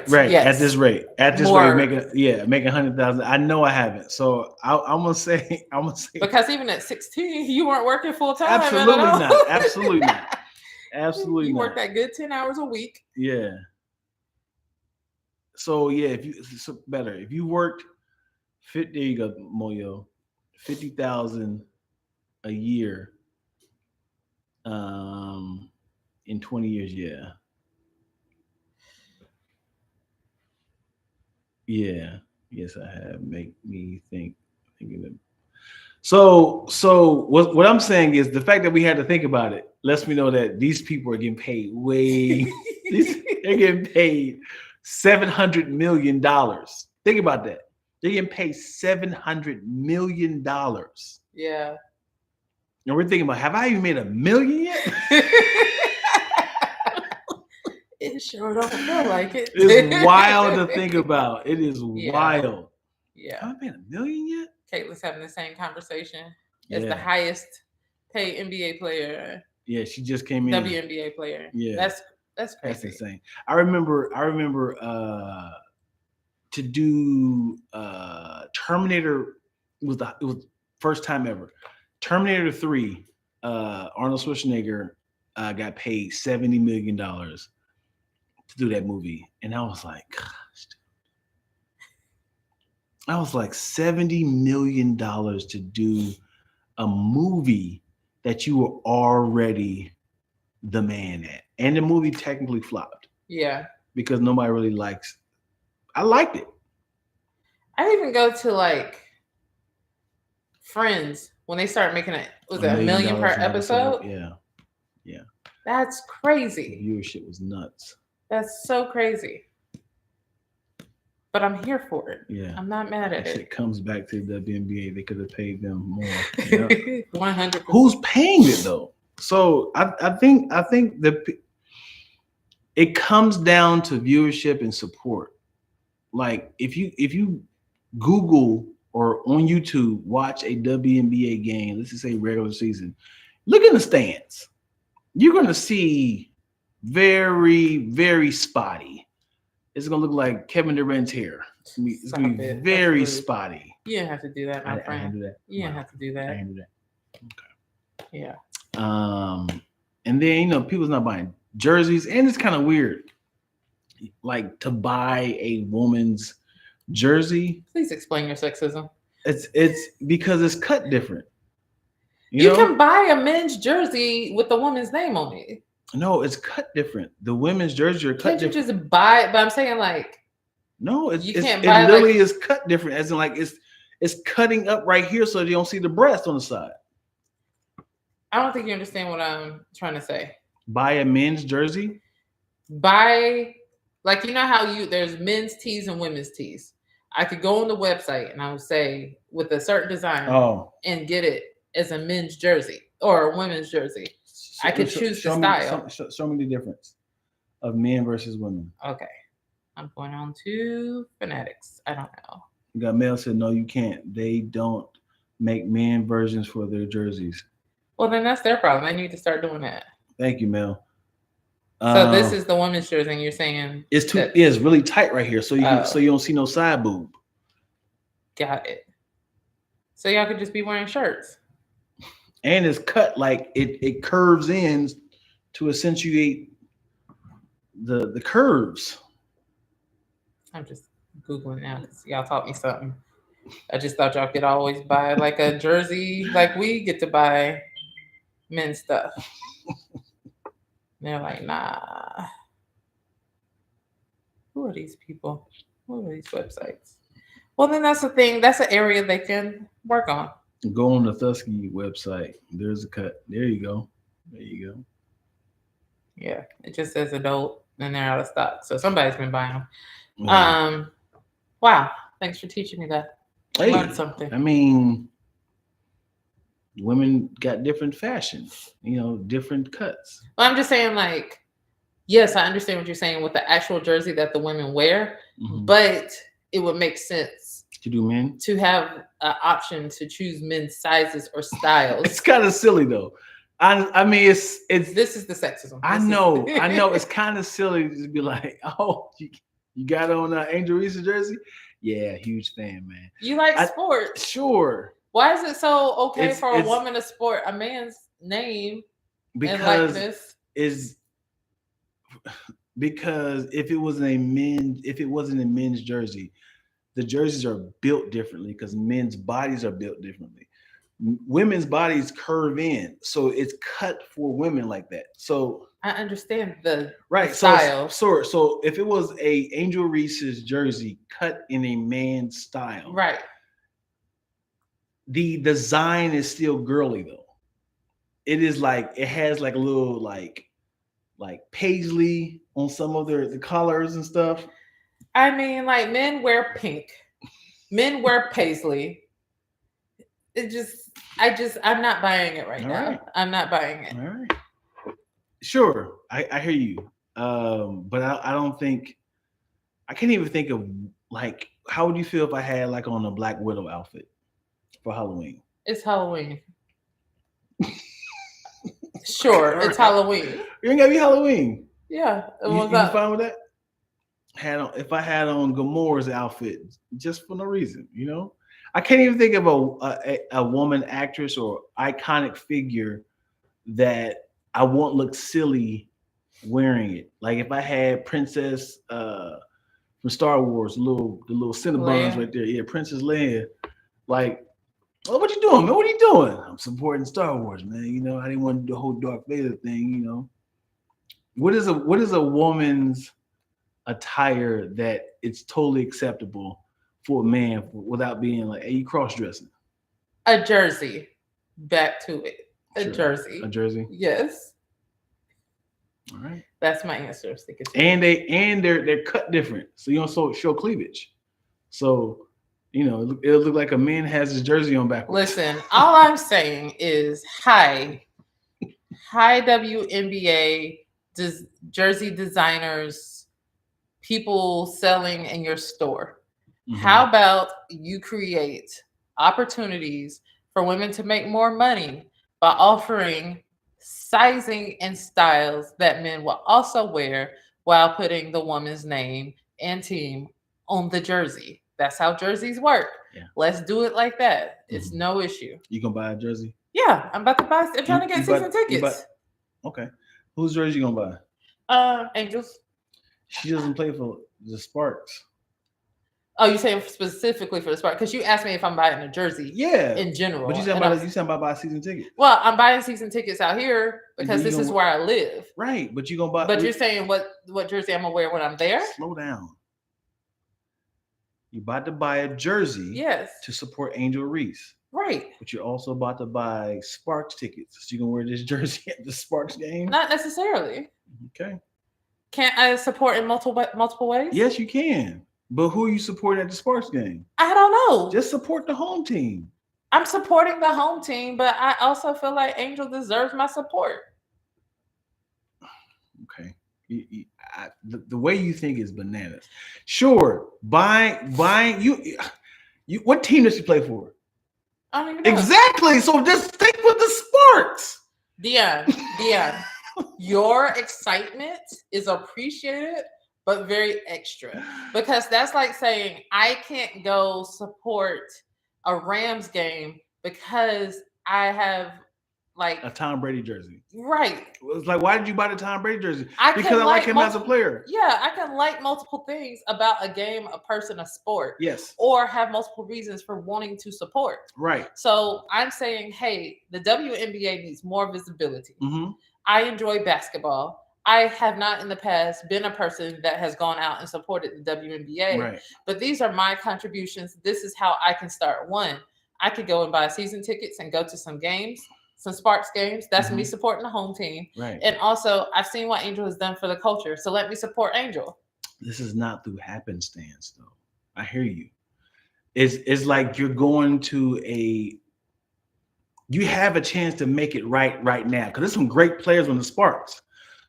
right? Yes. At this rate, making 100,000. I know I haven't. So I'm gonna say because even at 16, you weren't working full time. Absolutely not. Absolutely not. Absolutely you not. work that good 10 hours a week. Yeah. So yeah, if you worked 50, there you go, Moyo, 50,000 a year. In 20 years, yeah. Yeah. Yes, I have. Make me think of it. So what I'm saying is the fact that we had to think about it lets me know that these people are getting paid they're getting paid $700 million. Think about that. They're getting paid $700 million. And Yeah. we're thinking about, have I even made $1 million yet? It sure don't feel like it. It's wild to think about. It is Yeah. wild. Yeah. Have I made $1 million yet? Caitlin's having the same conversation as the Yeah. highest paid NBA player, Yeah, she just came in. WNBA player. Yeah. That's That's crazy. insane. I remember to do Terminator it was first time ever. Terminator 3, Arnold Schwarzenegger got paid $70 million to do that movie. And I was like, gosh, dude. I was like, $70 million to do a movie that you were already the man at. And the movie technically flopped. Yeah. Because nobody really likes. I liked it. I even go to like Friends when they start making it. Was it $1 million per episode? Yeah. Yeah. That's The crazy. viewership was nuts. That's so crazy. But I'm here for it. Yeah. I'm not mad at That it. shit comes back to the WNBA. They could have paid them more. You know? 100%. Who's paying it though? So I think it comes down to viewership and support. Like if you Google or on YouTube watch a WNBA game, let's just say regular season, look in the stands. You're gonna see very, very spotty. It's gonna look like Kevin Durant's hair. It's gonna be very spotty. You didn't have to do that, my I didn't friend. do that. You didn't have to do I that. didn't do that. Yeah. And then people's not buying jerseys, and it's kind of weird, like to buy a woman's jersey. Please explain your sexism. It's because it's cut different. You know? can buy a men's jersey with the woman's name on it. No, it's cut different. The women's jersey are cut Can't you different. just buy it? But I'm saying like No, you it can't buy literally like is cut different, as in like it's cutting up right here so you don't see the breast on the side. I don't think you understand what I'm trying to say. Buy a men's jersey. Buy like you know how there's men's tees and women's tees. I could go on the website and I would say with a certain design and get it as a men's jersey or a women's jersey. I could choose the style. Show me the difference of men versus women. Okay. I'm going on to Fanatics. I don't know. You got Mel said, no, you can't. They don't make men versions for their jerseys. Well, then that's their problem. They need to start doing that. Thank you, Mel. So this is the women's jersey, and you're saying it's it's really tight right here, so you don't see no side boob. Got it. So y'all could just be wearing shirts. And it's cut like it curves in to accentuate the curves. I'm just Googling now because y'all taught me something. I just thought y'all could always buy like a jersey, like we get to buy men's stuff. And they're like, nah. Who are these people? Who are these websites? Well, then that's the thing. That's an area they can work on. Go on the Thusky website. There's a cut. There you go. There you go. Yeah, it just says adult, and they're out of stock. So somebody's been buying them. Yeah. Wow. Thanks for teaching me that. I Hey, learned something. I mean, women got different fashion, different cuts. Well, I'm just saying, like, yes, I understand what you're saying with the actual jersey that the women wear, but it would make sense to do men to have an option to choose men's sizes or styles. It's kind of silly though. I mean, it's this is the sexism. I know. It's kind of silly to be like, oh, you got on Angel Reese's jersey? Yeah, huge fan, man. You like sports? Sure. Why is it so okay for a woman to sport a man's name? Because this is because if it wasn't a men's jersey, the jerseys are built differently because men's bodies are built differently. Women's bodies curve in, so it's cut for women like that. So I understand the style. So if it was a Angel Reese's jersey cut in a man's style, right? The design is still girly though. it is like it has like a little like paisley on some of the collars and stuff. I mean, like men wear pink, men wear paisley. I'm not buying it right All now. right. I'm not buying it. All right. Sure, I hear you. But I don't think I can't even think of like how would you feel if I had like on a Black Widow outfit for Halloween? It's Halloween. Sure, All it's right. Halloween. You ain't gotta be Halloween. Yeah. You fine with that? If I had on Gamora's outfit just for no reason, you know, I can't even think of a woman actress or iconic figure that I won't look silly wearing it. Like if I had Princess from Star Wars, the little Cinnabons Leia. right there, yeah, Princess Leia. Like, oh, what you doing, man? What are you doing? I'm supporting Star Wars, man. You know, I didn't want to do the whole Darth Vader thing. You know, what is a woman's attire that it's totally acceptable for a man without being like, hey, you cross dressing? A jersey. Back to it. A Sure. jersey. A jersey. Yes. All right. That's my answer. And they're cut different, so you don't show cleavage. So, you know, it'll look like a man has his jersey on backwards. Listen, all I'm saying is high WNBA jersey designers, people selling in your store. Mm-hmm. How about you create opportunities for women to make more money by offering sizing and styles that men will also wear while putting the woman's name and team on the jersey. That's how jerseys work. Yeah. Let's do it like that. It's no issue. You gonna buy a jersey? Yeah, I'm about to buy. I'm trying to get season tickets. Okay. Whose jersey you gonna buy? Angels. She doesn't play for the Sparks. Oh, you saying specifically for the Sparks? Because you asked me if I'm buying a jersey. Yeah. In general. But you said about buying season tickets. Well, I'm buying season tickets out here because this is where I live. Right, but you gonna buy. But you're saying what jersey I'm gonna wear when I'm there? Slow down. You're about to buy a jersey. Yes. To support Angel Reese. Right. But you're also about to buy Sparks tickets. So you can wear this jersey at the Sparks game? Not necessarily. Okay. Can't I support in multiple ways? Yes, you can. But who are you supporting at the Sparks game? I don't know. Just support the home team. I'm supporting the home team, but I also feel like Angel deserves my support. Okay. The way you think is bananas. Sure, buying you. What team does she play for? I don't even know. Exactly. So just stick with the Sparks. Dion, your excitement is appreciated, but very extra. Because that's like saying I can't go support a Rams game because I have like a Tom Brady jersey. Right. It's like, why did you buy the Tom Brady jersey? Because I like him as a player. Yeah, I can like multiple things about a game, a person, a sport. Yes. Or have multiple reasons for wanting to support. Right. So I'm saying, hey, the WNBA needs more visibility. Mm-hmm. I enjoy basketball. I have not in the past been a person that has gone out and supported the WNBA. Right. But these are my contributions. This is how I can start. One, I could go and buy season tickets and go to some games. Some Sparks games. That's me supporting the home team. Right. And also, I've seen what Angel has done for the culture. So let me support Angel. This is not through happenstance, though. I hear you. It's like you're going to you have a chance to make it right now. Because there's some great players on the Sparks.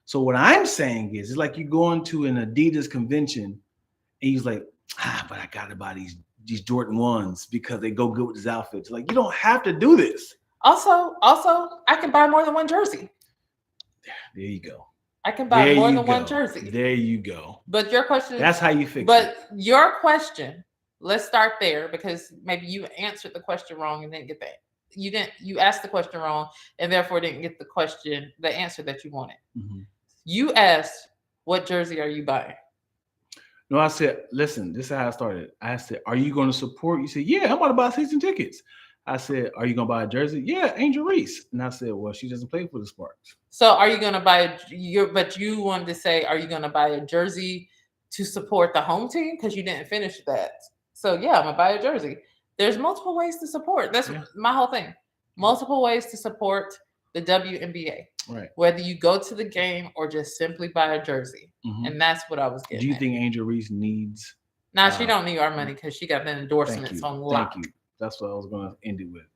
So what I'm saying is, it's like you going to an Adidas convention and he's like, but I got to buy these Jordan 1s because they go good with this outfit. It's like, you don't have to do this. Also, I can buy more than one jersey. There you go. I can buy more than one jersey. There you go. But your question, that's how you fix it. But your question, let's start there because maybe you answered the question wrong and didn't get that. You asked the question wrong and therefore didn't get the answer that you wanted. Mm-hmm. You asked, what jersey are you buying? No, I said, listen, this is how I started. I said, are you going to support? You said, yeah, I'm about to buy season tickets. I said, are you going to buy a jersey? Yeah, Angel Reese. And I said, well, she doesn't play for the Sparks. So are you going to buy but you wanted to say, are you going to buy a jersey to support the home team? Because you didn't finish that. So yeah, I'm going to buy a jersey. There's multiple ways to support. That's my whole thing. Multiple ways to support. the WNBA. Right. Whether you go to the game or just simply buy a jersey. Mhm. And that's what I was getting Do you at. think Angel Reese needs? Now, she don't need our money because she got the Thank endorsements you. on lock. Thank you. That's what I was going to end it with.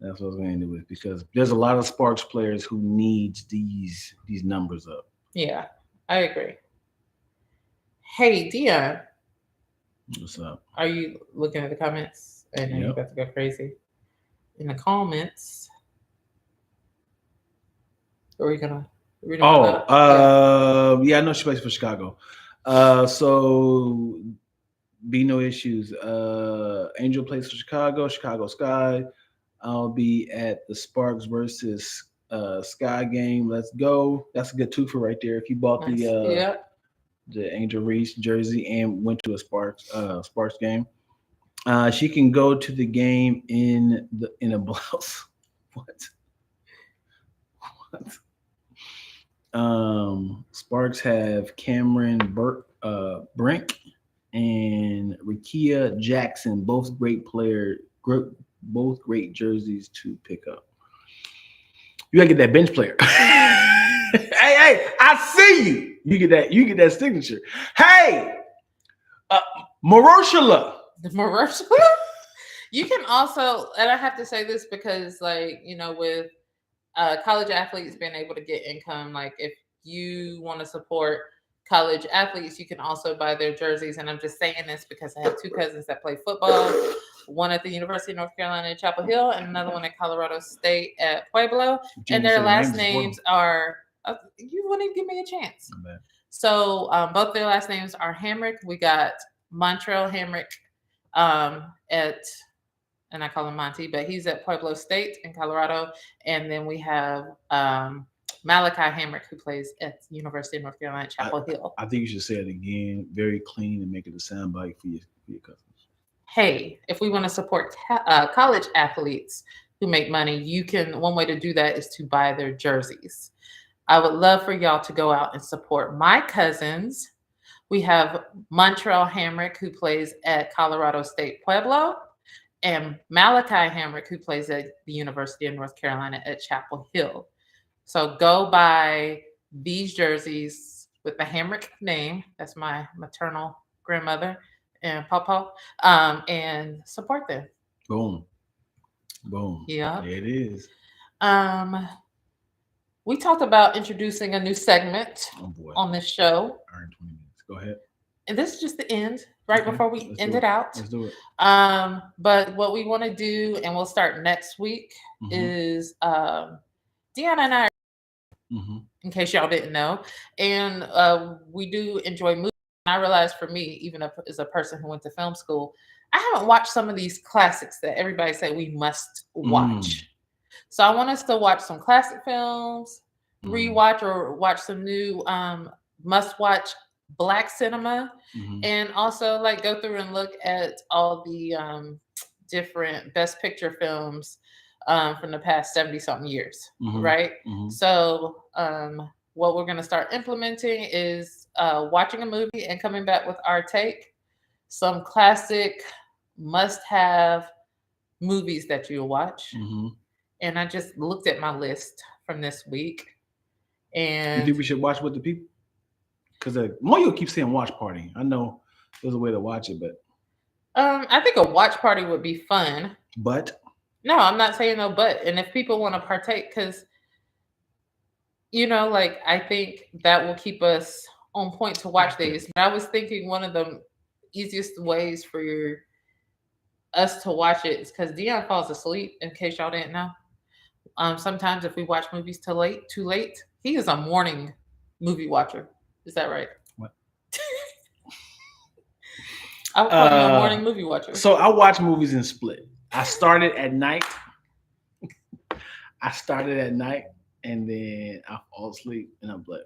That's what I was going to end it with because there's a lot of Sparks players who needs these numbers up. Yeah, I agree. Hey, Dion, What's up? are you looking at the comments? And then you're Yep. about to go crazy. In the comments. Are we gonna read them all out? Yeah, I know she plays for Chicago. So be no issues. Angel plays for Chicago Sky. I'll be at the Sparks versus Sky game. Let's go. That's a good two-for right there. If you bought Nice. Yeah. the Angel Reese jersey and went to a Sparks game, she can go to the game in a blouse. What? Sparks have Cameron Brink and Rikia Jackson, both great both great jerseys to pick up. You gotta get that bench player. hey, I see you. You get that signature. Hey, Maroshala. The Maroshala. You can also, and I have to say this because, like, you know, with college athletes being able to get income, like if you want to support college athletes, you can also buy their jerseys. And I'm just saying this because I have two cousins that play football, one at the University of North Carolina at Chapel Hill and another one at Colorado State at Pueblo. And their last names are, you wouldn't even give me a chance. So both their last names are Hamrick. We got Montrell Hamrick and I call him Monty, but he's at Pueblo State in Colorado. And then we have Malachi Hamrick, who plays at the University of North Carolina at Chapel Hill. I think you should say it again, very clean, and make it a soundbite for your cousins. Hey, if we want to support college athletes who make money, one way to do that is to buy their jerseys. I would love for y'all to go out and support my cousins. We have Montrell Hamrick, who plays at Colorado State Pueblo, and Malachi Hamrick, who plays at the University of North Carolina at Chapel Hill. So go buy these jerseys with the Hamrick name. That's my maternal grandmother and papa, and support them. Boom. Yeah. There it is. We talked about introducing a new segment on this show. 20 minutes. Go ahead. And this is just the end, right before we end it out. Let's do it. But what we want to do, and we'll start next week, is Deanna and I, in case y'all didn't know, and we do enjoy movies. I realized for me, even as a person who went to film school, I haven't watched some of these classics that everybody say we must watch. So I want us to watch some classic films, rewatch or watch some new must-watch Black cinema, and also like go through and look at all the different Best Picture films from the past 70-something years, right? So what we're going to start implementing is watching a movie and coming back with our take, some classic must-have movies that you'll watch. And I just looked at my list from this week. And you think we should watch with the people? Because Moyo keeps saying watch party. I know there's a way to watch it, but I think a watch party would be fun. But no, I'm not saying no but. And if people want to partake, because like I think that will keep us on point to watch these. But I was thinking one of the easiest ways for us to watch it is because Dion falls asleep, in case y'all didn't know. Sometimes if we watch movies too late, he is a morning movie watcher. Is that right? What? I would call you a morning movie watcher. So I watch movies in split. I started at night, and then I fall asleep, and I'm like,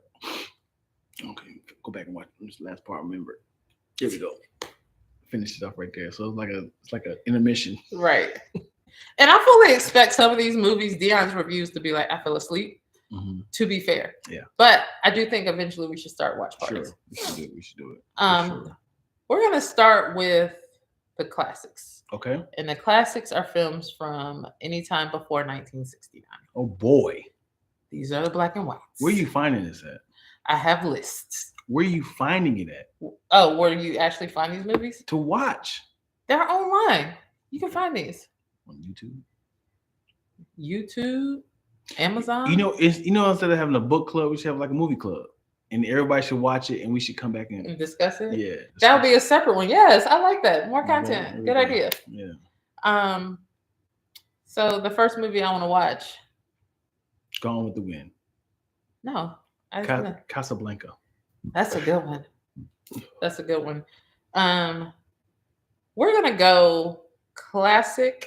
okay, go back and watch this last part. Remember, here we go. Finish it off right there. So it's like a intermission. Right. And I fully expect some of these movies, Dion's reviews, to be like, I fell asleep. To be fair. Yeah. But I do think eventually we should start watch parties. Sure. We should do it. We're gonna start with the classics. Okay. And the classics are films from any time before 1969. Oh boy. These are the black and whites. Where are you finding this at? I have lists. Where are you finding it at? Oh, where you actually find these movies? To watch They're online. You can find these. on YouTube. YouTube, Amazon. Instead of having a book club, we should have like a movie club, and everybody should watch it, and we should come back and and discuss it. yeah. That would be a separate one. Yes, I like that. More Yeah, content. there we Good go. idea. Yeah. So the first movie I want to watch. Gone with the Wind. No, Casablanca. that's a good one. That's a good one. We're gonna go classic.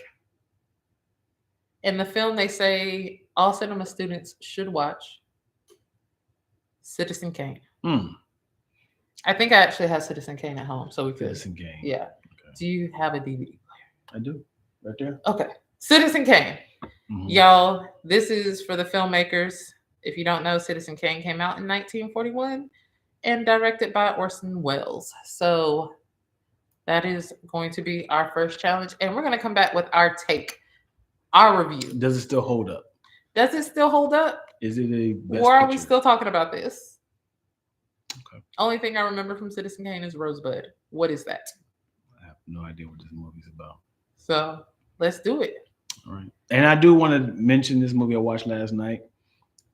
And the film they say all cinema students should watch, Citizen Kane. I think I actually have Citizen Kane at home, so we could. Citizen Kane. Yeah. Okay. Do you have a DVD player? I do. Right there. Okay. Citizen Kane. Mhm. Y'all, this is for the filmmakers. If you don't know, Citizen Kane came out in 1941 and directed by Orson Welles. So that is going to be our first challenge. And we're going to come back with our take, our review. Does it still hold up? Does it still hold up? Is it a best Or are we picture? still talking about this? Okay. Only thing I remember from Citizen Kane is Rosebud. What is that? I have no idea what this movie's about. So let's do it. All right. And I do want to mention this movie I watched last night.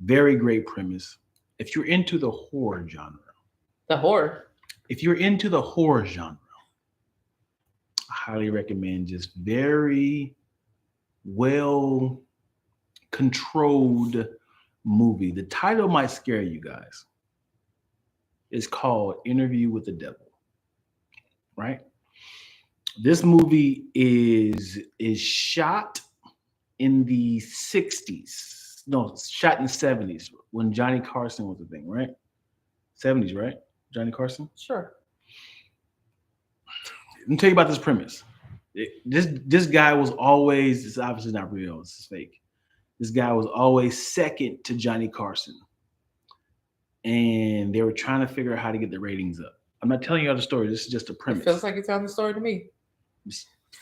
Very great premise. If you're into the horror genre, The horror. I highly recommend just very well controlled movie. The title might scare you guys. It's called Interview with the Devil. Right? This movie is shot in the 60s. No, it's shot in the 70s when Johnny Carson was a thing, right? 70s, right? Johnny Carson? Sure. Let me tell you about this premise. This guy was always, it's obviously not real, this is fake. This guy was always second to Johnny Carson. And they were trying to figure out how to get the ratings up. I'm not telling you all the story, this is just a premise. It feels like you're telling the story to me.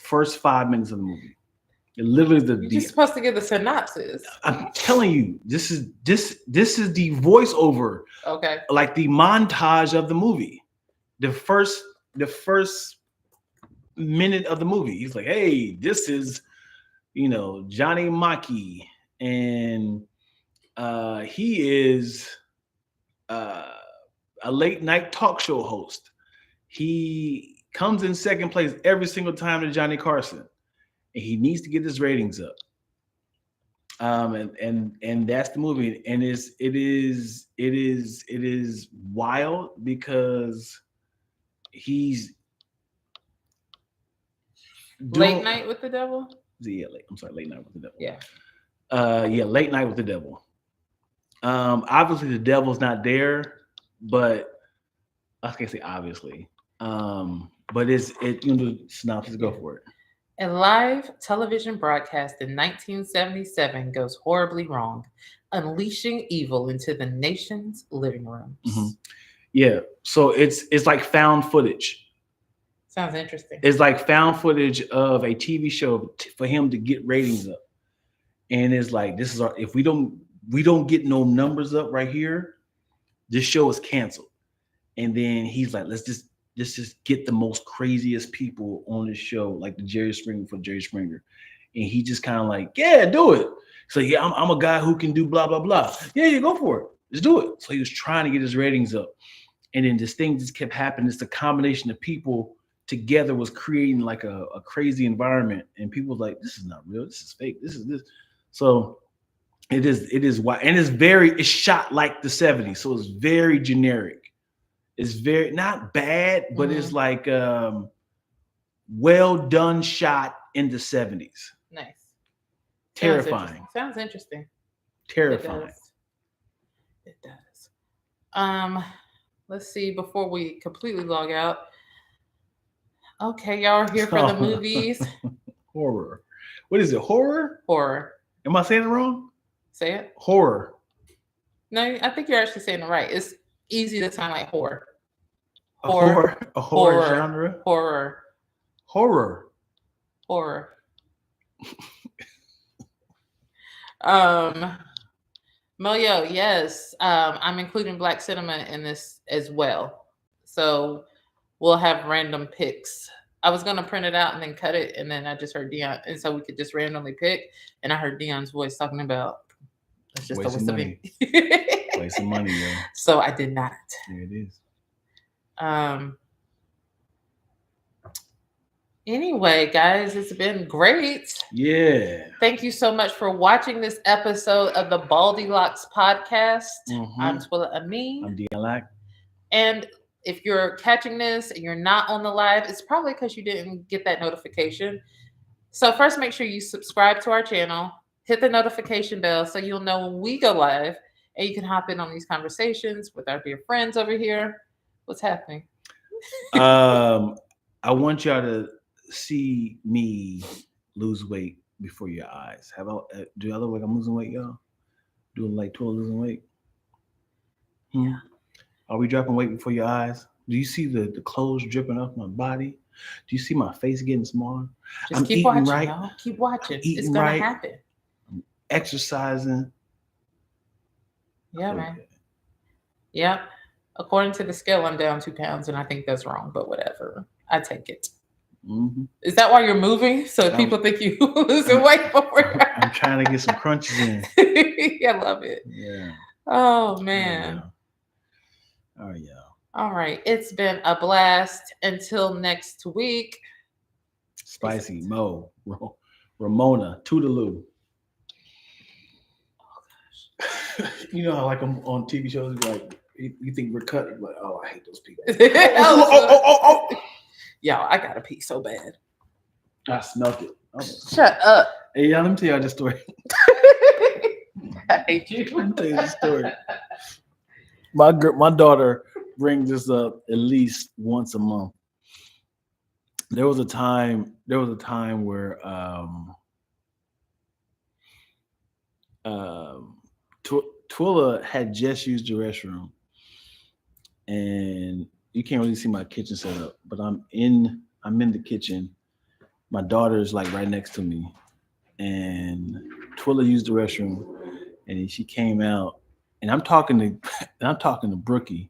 First 5 minutes of the movie. It literally is You're just supposed to give the synopsis. I'm telling you, this is the voiceover. Okay. Like the montage of the movie. The first minute of the movie. He's like, hey, this is, Johnny Maki. And he is a late night talk show host. He comes in second place every single time to Johnny Carson. And he needs to get his ratings up. And that's the movie. And it is wild because he's Late Night with the Devil? Yeah, Late Night with the Devil. Yeah. Late Night with the Devil. Obviously the devil's not there, but I can't say obviously. But the synopsis, go for it. A live television broadcast in 1977 goes horribly wrong, unleashing evil into the nation's living rooms. Mm-hmm. Yeah, so it's like found footage. Sounds interesting. It's like found footage of a TV show for him to get ratings up, and it's like this is if we don't get no numbers up right here, this show is canceled. And then he's like, let's just get the most craziest people on this show, like the Jerry Springer for Jerry Springer. And he just kind of like, yeah, do it. So yeah, I'm a guy who can do blah, blah, blah. Yeah, go for it. Just do it. So he was trying to get his ratings up. And then this thing just kept happening. It's the combination of people together was creating like a crazy environment. And people was like, this is not real. This is fake. This is this. So it is wild. And it's shot like the 70s. So it's very generic. It's very not bad, but it's like well done shot in the 70s. Nice. Terrifying. Sounds interesting. Terrifying. It does. Let's see before we completely log out. Okay, y'all are here for the movies. Horror. What is it? Horror? Horror. Am I saying it wrong? Say it. Horror. No, I think you're actually saying it right. It's easy to sound like horror. A horror genre? Horror. Horror. Moyo, yes. I'm including Black Cinema in this as well. So we'll have random picks. I was gonna print it out and then cut it, and then I just heard Dion, and so we could just randomly pick. And I heard Dion's voice talking about it's just Waste a of waste of money. ink. Waste of money, yo. So I did not. There it is. Anyway, guys, it's been great. Yeah. Thank you so much for watching this episode of the Baldie Locs podcast. I'm Twilla Amin. I'm Dion Lack. And if you're catching this and you're not on the live, it's probably because you didn't get that notification. So first, make sure you subscribe to our channel, hit the notification bell so you'll know when we go live, and you can hop in on these conversations with our dear friends over here. What's happening? I want y'all to see me lose weight before your eyes. How about do y'all look like I'm losing weight, y'all? Doing like Twilla losing weight? Yeah. Are we dropping weight before your eyes? Do you see the clothes dripping off my body? Do you see my face getting smaller? Just keep watching, y'all. Keep watching. It's gonna happen. I'm exercising. Yeah, man. Yep. According to the scale, I'm down 2 pounds, and I think that's wrong, but whatever. I take it. Mm-hmm. Is that why you're moving? So people think you losing weight before? I'm trying to get some crunches in. I love it. Yeah. Oh, man. Oh, yeah. All right. It's been a blast. Until next week. Spicy Mo, Ramona, Toodaloo. Oh, gosh. You know how like I'm on TV shows, like you think we're cutting, like, oh, I hate those people. Oh. Y'all, I gotta pee so bad. I smelt it. Oh. Shut up. Hey, y'all, let me tell y'all this story. I hate you. Let me tell you this story. My daughter brings this up at least once a month. There was a time where Twilla had just used the restroom, and you can't really see my kitchen setup, but I'm in the kitchen. My daughter's like right next to me, and Twilla used the restroom, and she came out, and I'm talking to Brookie,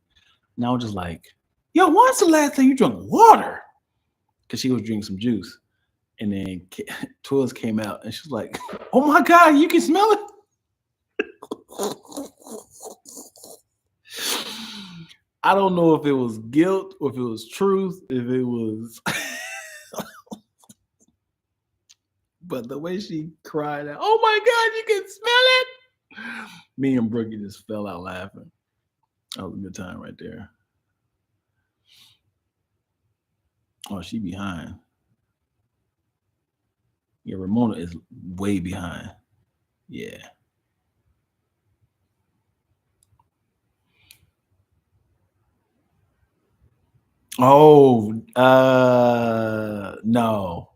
and I was just like, "Yo, when's the last time you drank water?" Because she was drinking some juice, and then Twilla's came out, and she was like, "Oh my God, you can smell it." I don't know if it was guilt or if it was truth, if it was, but the way she cried out, "Oh my God, you can smell it!" Me and Brookie just fell out laughing. That was a good time right there. Oh, she behind. Yeah, Ramona is way behind. Yeah. Oh, no,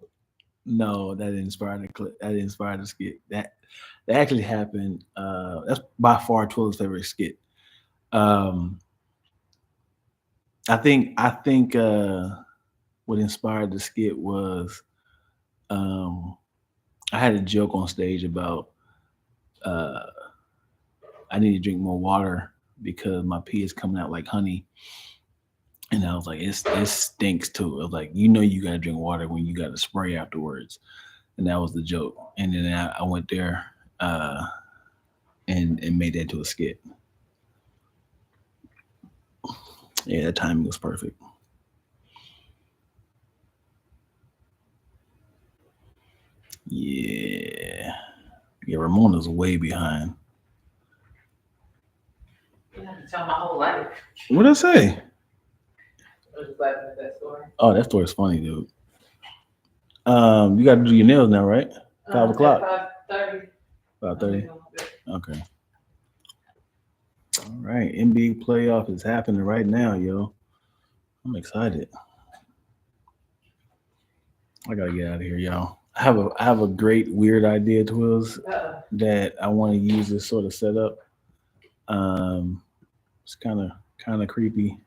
that didn't inspire the clip. That didn't inspire the skit. That actually happened. That's by far Twilla's favorite skit. I think what inspired the skit was I had a joke on stage about I need to drink more water because my pee is coming out like honey. And I was like, it stinks too. I was like, you got to drink water when you got to spray afterwards. And that was the joke. And then I went there and made that into a skit. Yeah, that timing was perfect. Yeah. Yeah, Ramona's way behind. You have to tell my whole life. What'd I say? I was just laughing at that story. Oh, that story's funny, dude. You got to do your nails now, right? 5 o'clock. 5:30. 5:30. Okay. All right. NBA playoff is happening right now, yo. I'm excited. I gotta get out of here, y'all. I have a great weird idea, Twills, that I want to use this sort of setup. It's kind of creepy.